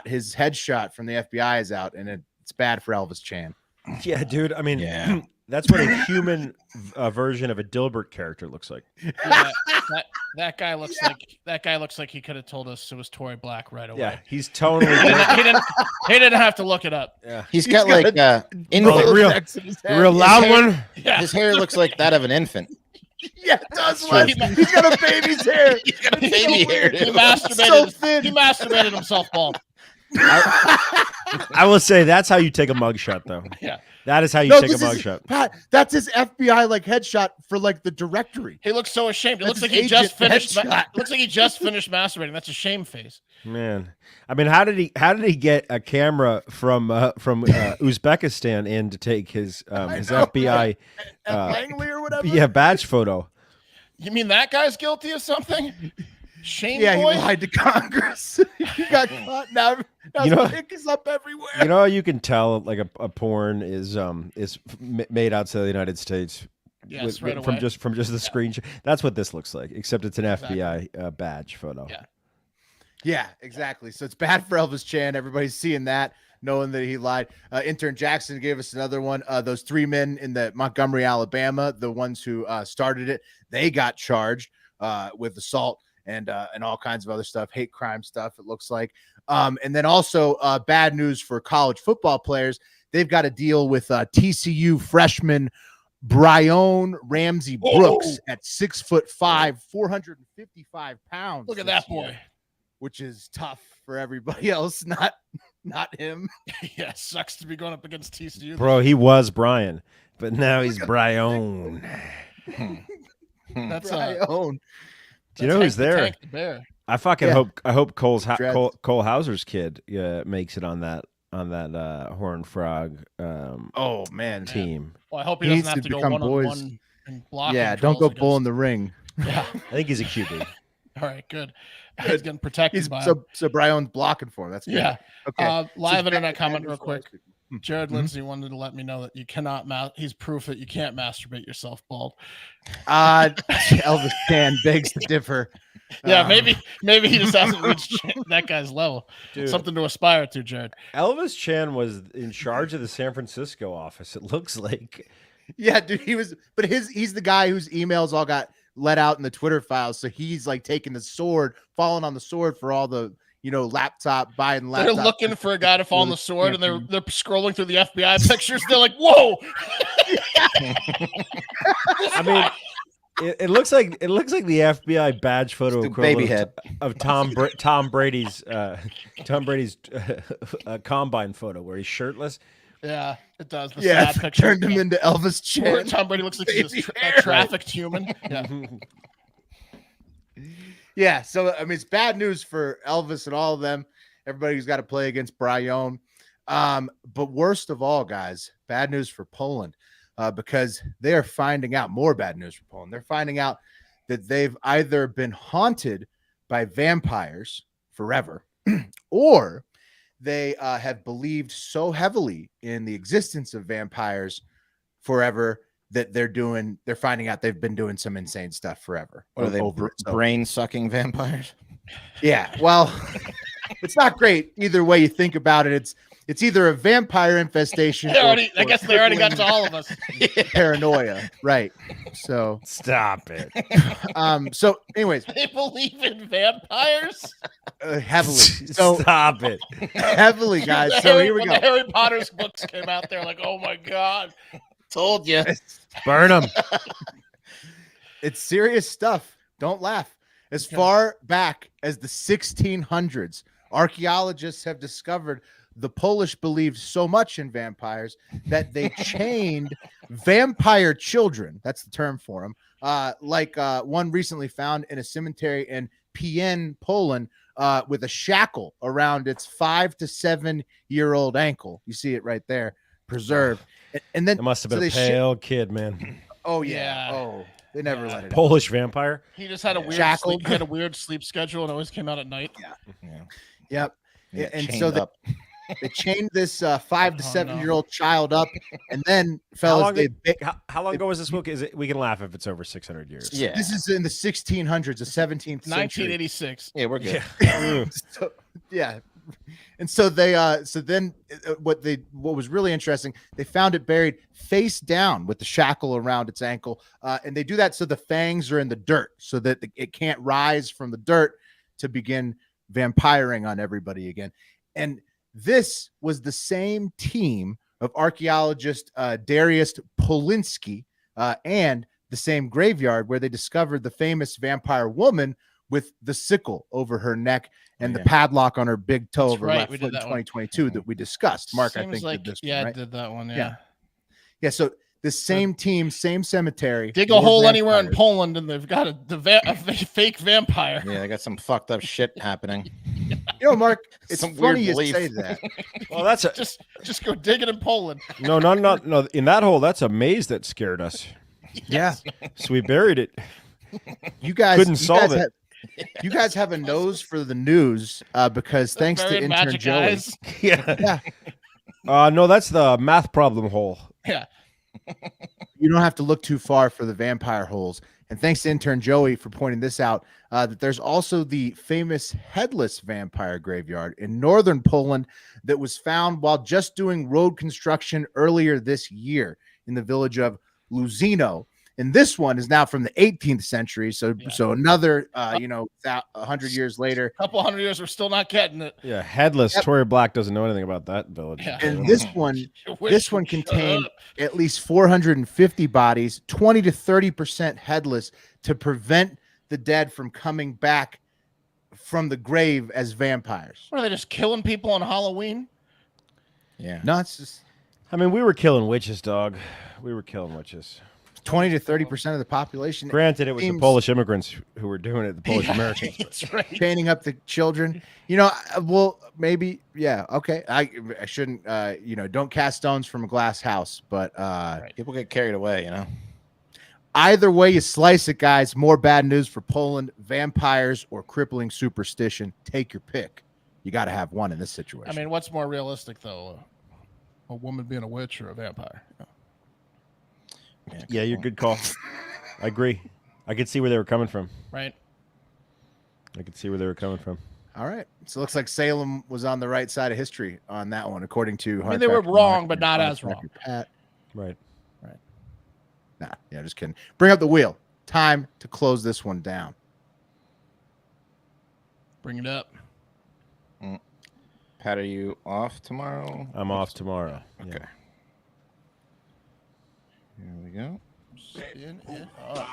S1: his headshot from the FBI is out, and it's bad for Elvis Chan.
S2: Yeah, dude. I mean,
S3: Yeah.
S2: that's what a human version of a Dilbert character looks like.
S4: Yeah, that guy looks like he could have told us it was Tory Black right away.
S2: Yeah, he's totally.
S4: He didn't have to look it up.
S2: Yeah,
S3: He's got like
S2: the
S3: infant.
S2: real loud one.
S4: Yeah,
S3: His hair looks like that of an infant.
S1: Yeah, it does.
S3: True.
S1: He's got a baby's hair.
S3: He's got a baby hair.
S4: he
S3: dude.
S4: masturbated.
S1: So thin.
S4: He masturbated himself bald.
S2: I will say that's how you take a mugshot, though.
S4: Yeah.
S2: That is how you
S1: No,
S2: take a
S1: this is-
S2: mugshot.
S1: Pat, that's his FBI like headshot for like the directory.
S4: He looks so ashamed. It
S1: That's
S4: looks like
S1: his
S4: he just
S1: agent
S4: finished.
S1: headshot.
S4: Looks like he just finished masturbating. That's a shame face.
S2: Man, I mean, how did he get a camera from Uzbekistan in to take his FBI
S1: Langley or whatever.
S2: badge photo?
S4: You mean that guy's guilty of something? Shame
S1: Yeah,
S4: boy.
S1: he lied to Congress. He got caught. Now
S2: You know-
S1: his pick is up everywhere.
S2: You know how you can tell like a porn is made outside the United States
S4: Yes, right
S2: from
S4: away.
S2: just the screenshot. That's what this looks like, except it's an
S4: Exactly.
S2: FBI badge photo.
S4: Yeah.
S1: Yeah, exactly. So it's bad for Elvis Chan. Everybody's seeing that, knowing that he lied. Intern Jackson gave us another one. Those three men in the Montgomery, Alabama, the ones who started it, they got charged with assault and all kinds of other stuff, hate crime stuff, it looks like. And then also bad news for college football players. They've got to deal with TCU freshman Brian Ramsey Brooks at 6'5", 455 pounds.
S4: Look at
S1: this
S4: that
S1: year,
S4: boy.
S1: which is tough for everybody else, not him.
S4: Yeah, sucks to be going up against TCU.
S2: Bro, he was Brian, but now he's Brian.
S4: That's
S1: Brian.
S2: Do you know who's there?
S4: Tank the Bear.
S2: I fucking
S1: Yeah.
S2: hope Cole
S1: Dreads.
S2: Hauser's kid makes it on that Horned Frog
S1: Oh man.
S2: team.
S4: Well, I hope he
S1: He
S4: doesn't
S1: needs
S4: have
S1: to
S4: to go
S1: become boys.
S4: one-on-one and block.
S1: Yeah, don't go bull in the ring.
S4: Yeah.
S2: I think he's a QB.
S4: All right, good. He's getting protected
S1: He's
S4: by him.
S1: so Brian's blocking for him. That's good.
S4: Yeah.
S1: Okay.
S4: Live
S1: So
S4: internet
S1: bad-
S4: comment
S1: bad
S4: real
S1: news
S4: quick.
S1: for us.
S4: Jared Lindsay wanted to let me know that you cannot he's proof that you can't masturbate yourself bald.
S1: Elvis Chan begs to differ.
S4: Yeah, maybe he just hasn't reached that guy's level.
S2: Dude.
S4: Something to aspire to, Jared.
S2: Elvis Chan was in charge of the San Francisco office. It looks like.
S1: Yeah, dude, he's the guy whose emails all got let out in the Twitter files. So he's like taking the sword, falling on the sword for all the Biden laptop.
S4: They're looking for a guy to fall on the sword, and they're scrolling through the FBI pictures. They're like, "Whoa!"
S2: I mean, it looks like the FBI badge photo
S3: It's the baby
S2: equivalent
S3: head.
S2: of Tom Brady's combine photo where he's shirtless.
S4: Yeah, it does. The
S1: Yeah,
S4: sad picture.
S1: turned him into Elvis
S4: Where
S1: Chan.
S4: Tom Brady looks like he's
S1: Baby
S4: a
S1: hair.
S4: trafficked human. Yeah.
S1: Yeah, so I mean, it's bad news for Elvis and all of them. Everybody who's got to play against Brian. But worst of all, guys, bad news for Poland, because they are finding out more bad news for Poland. They're finding out that they've either been haunted by vampires forever, or they have believed so heavily in the existence of vampires forever that they're finding out they've been doing some insane stuff forever.
S3: What are they,
S1: Over it. So-
S3: brain sucking vampires?
S1: Yeah, well, it's not great either way you think about it. It's either a vampire infestation
S4: I
S1: or
S4: guess they already got to
S1: crippling
S4: all of us.
S1: paranoia, right? So,
S2: Stop it.
S1: so anyways,
S4: They believe in vampires.
S1: heavily, so
S2: Stop it.
S1: heavily, guys. So here we
S4: When
S1: go.
S4: the Harry Potter's books came out, they're like, "Oh my god!"
S3: Told you.
S2: Burn them.
S1: It's serious stuff. Don't laugh. As far back as the 1600s, archaeologists have discovered the Polish believed so much in vampires that they chained vampire children. That's the term for them. Like one recently found in a cemetery in Pien, Poland, with a shackle around its 5 to 7 year old ankle. You see it right there, preserved. And then
S2: It must have been
S1: so
S2: a
S1: they
S2: pale kid, man.
S1: Oh yeah.
S4: Yeah.
S1: Oh, they never let it out.
S2: Polish vampire.
S4: He just had a weird
S1: Shackled.
S4: sleep, he had a weird sleep schedule and always came out at night.
S1: Yep.
S3: Yeah,
S1: And
S3: chained
S1: so
S3: up.
S1: they chained this 5 to
S4: Oh,
S1: 7
S4: no.
S1: year old child up, and then
S2: How
S1: fellas,
S2: long,
S1: they
S2: how long ago was this book? Is it? We can laugh if it's over 600 years.
S3: Yeah.
S1: this is in the 1600s, the 17th century.
S4: 1986.
S3: Yeah, we're good.
S1: So, yeah. And so they so then what was really interesting, they found it buried face down with the shackle around its ankle, and they do that so the fangs are in the dirt so that it can't rise from the dirt to begin vampiring on everybody again. And this was the same team of archaeologist Darius Polinsky and the same graveyard where they discovered the famous vampire woman with the sickle over her neck and the padlock on her big toe
S4: That's
S1: of her
S4: right,
S1: left
S4: we
S1: foot
S4: did
S1: in
S4: that one.
S1: 2022 that we discussed. Mark, I
S4: Seems
S1: think
S4: like,
S1: did this
S4: yeah,
S1: one,
S4: I
S1: right?
S4: did that one.
S1: Yeah. Yeah, so the same team, same cemetery.
S4: Dig a
S1: more
S4: hole anywhere in
S1: vampires.
S4: Poland, and they've got a fake vampire.
S3: Yeah, I got some fucked up shit happening.
S1: You know, Mark, it's
S3: Some
S1: funny
S3: weird
S1: you
S3: belief.
S1: say that.
S2: Well, that's a
S4: Just go dig it in Poland.
S2: no. In that hole, that's a maze that scared us.
S1: Yeah,
S2: So we buried it.
S1: you guys
S2: Couldn't solve it.
S1: You guys have a nose for the news because thanks to
S4: Buried
S1: intern
S4: magic
S1: Joey.
S4: eyes.
S2: Yeah.
S1: Yeah,
S2: No, that's the math problem hole.
S4: Yeah.
S1: you don't have to look too far for the vampire holes. And thanks to intern Joey for pointing this out, that there's also the famous Headless vampire graveyard in northern Poland that was found while just doing road construction earlier this year in the village of Luzino. And this one is now from the 18th century. So another, 100 years later.
S4: A couple hundred years, we're still not getting it.
S2: Yeah, Headless.
S1: Yep.
S2: Tory Black doesn't know anything about that village.
S4: Yeah.
S1: And this one
S4: Shut
S1: contained
S4: up.
S1: at least 450 bodies, 20 to 30% headless, to prevent the dead from coming back from the grave as vampires.
S4: What are they just killing people on Halloween?
S3: Yeah.
S1: No, it's just
S2: I mean, we were killing witches, dog. We were killing witches.
S1: 20 to 30% of the population.
S2: Granted, it was the
S1: Seems-
S2: Polish immigrants who were doing it, the Polish Americans.
S4: That's right.
S1: Chaining up the children, well, maybe, yeah, okay. I shouldn't, don't cast stones from a glass house, but
S3: People get carried away, you know.
S1: either way you slice it, guys, more bad news for Poland, vampires or crippling superstition. Take your pick. You got to have one in this situation.
S4: I mean, what's more realistic, though? A woman being a witch or a vampire?
S2: Yeah, you're good call. I agree. I could see where they were coming from.
S4: Right?
S2: I could see where they were coming from.
S1: All right. So it looks like Salem was on the right side of history on that one, according to
S4: I mean, they were wrong, but not as wrong.
S1: Pat.
S2: Right.
S1: Nah, yeah, just kidding. Bring up the wheel. Time to close this one down.
S4: Bring it up.
S3: Pat, are you off tomorrow?
S2: I'm off tomorrow.
S3: Okay. Here we go.
S4: Spin it up.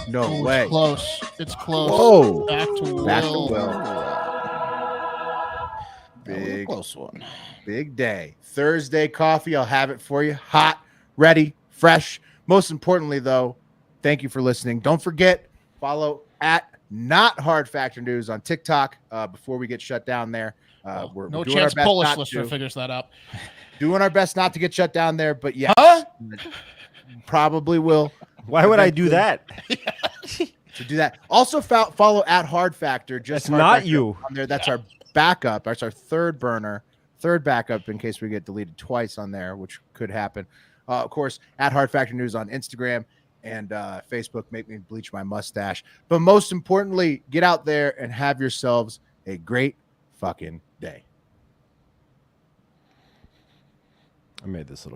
S1: No
S4: Ooh,
S1: way.
S4: It's close. It's close.
S1: Whoa.
S4: Back to Will.
S1: Back to Will.
S3: That was a
S1: Big,
S3: close one.
S1: big day. Thursday coffee. I'll have it for you. Hot, ready, fresh. Most importantly, though, thank you for listening. Don't forget, follow at Not Hard Factor News on TikTok before we get shut down there. We're
S4: No
S1: doing
S4: chance
S1: our best
S4: Polish
S1: not
S4: listener
S1: to.
S4: figures that out.
S1: Doing our best not to get shut down there, but yes,
S4: Huh?
S1: probably will.
S2: Why would I do that?
S1: To do that. Also follow at Hard Factor. Just
S2: That's
S1: Hard
S2: not
S1: Factor
S2: you.
S1: on there. That's our backup. That's our third backup in case we get deleted twice on there, which could happen. Of course, at Hard Factor News on Instagram and Facebook, make me bleach my mustache. But most importantly, get out there and have yourselves a great fucking day.
S2: I made this little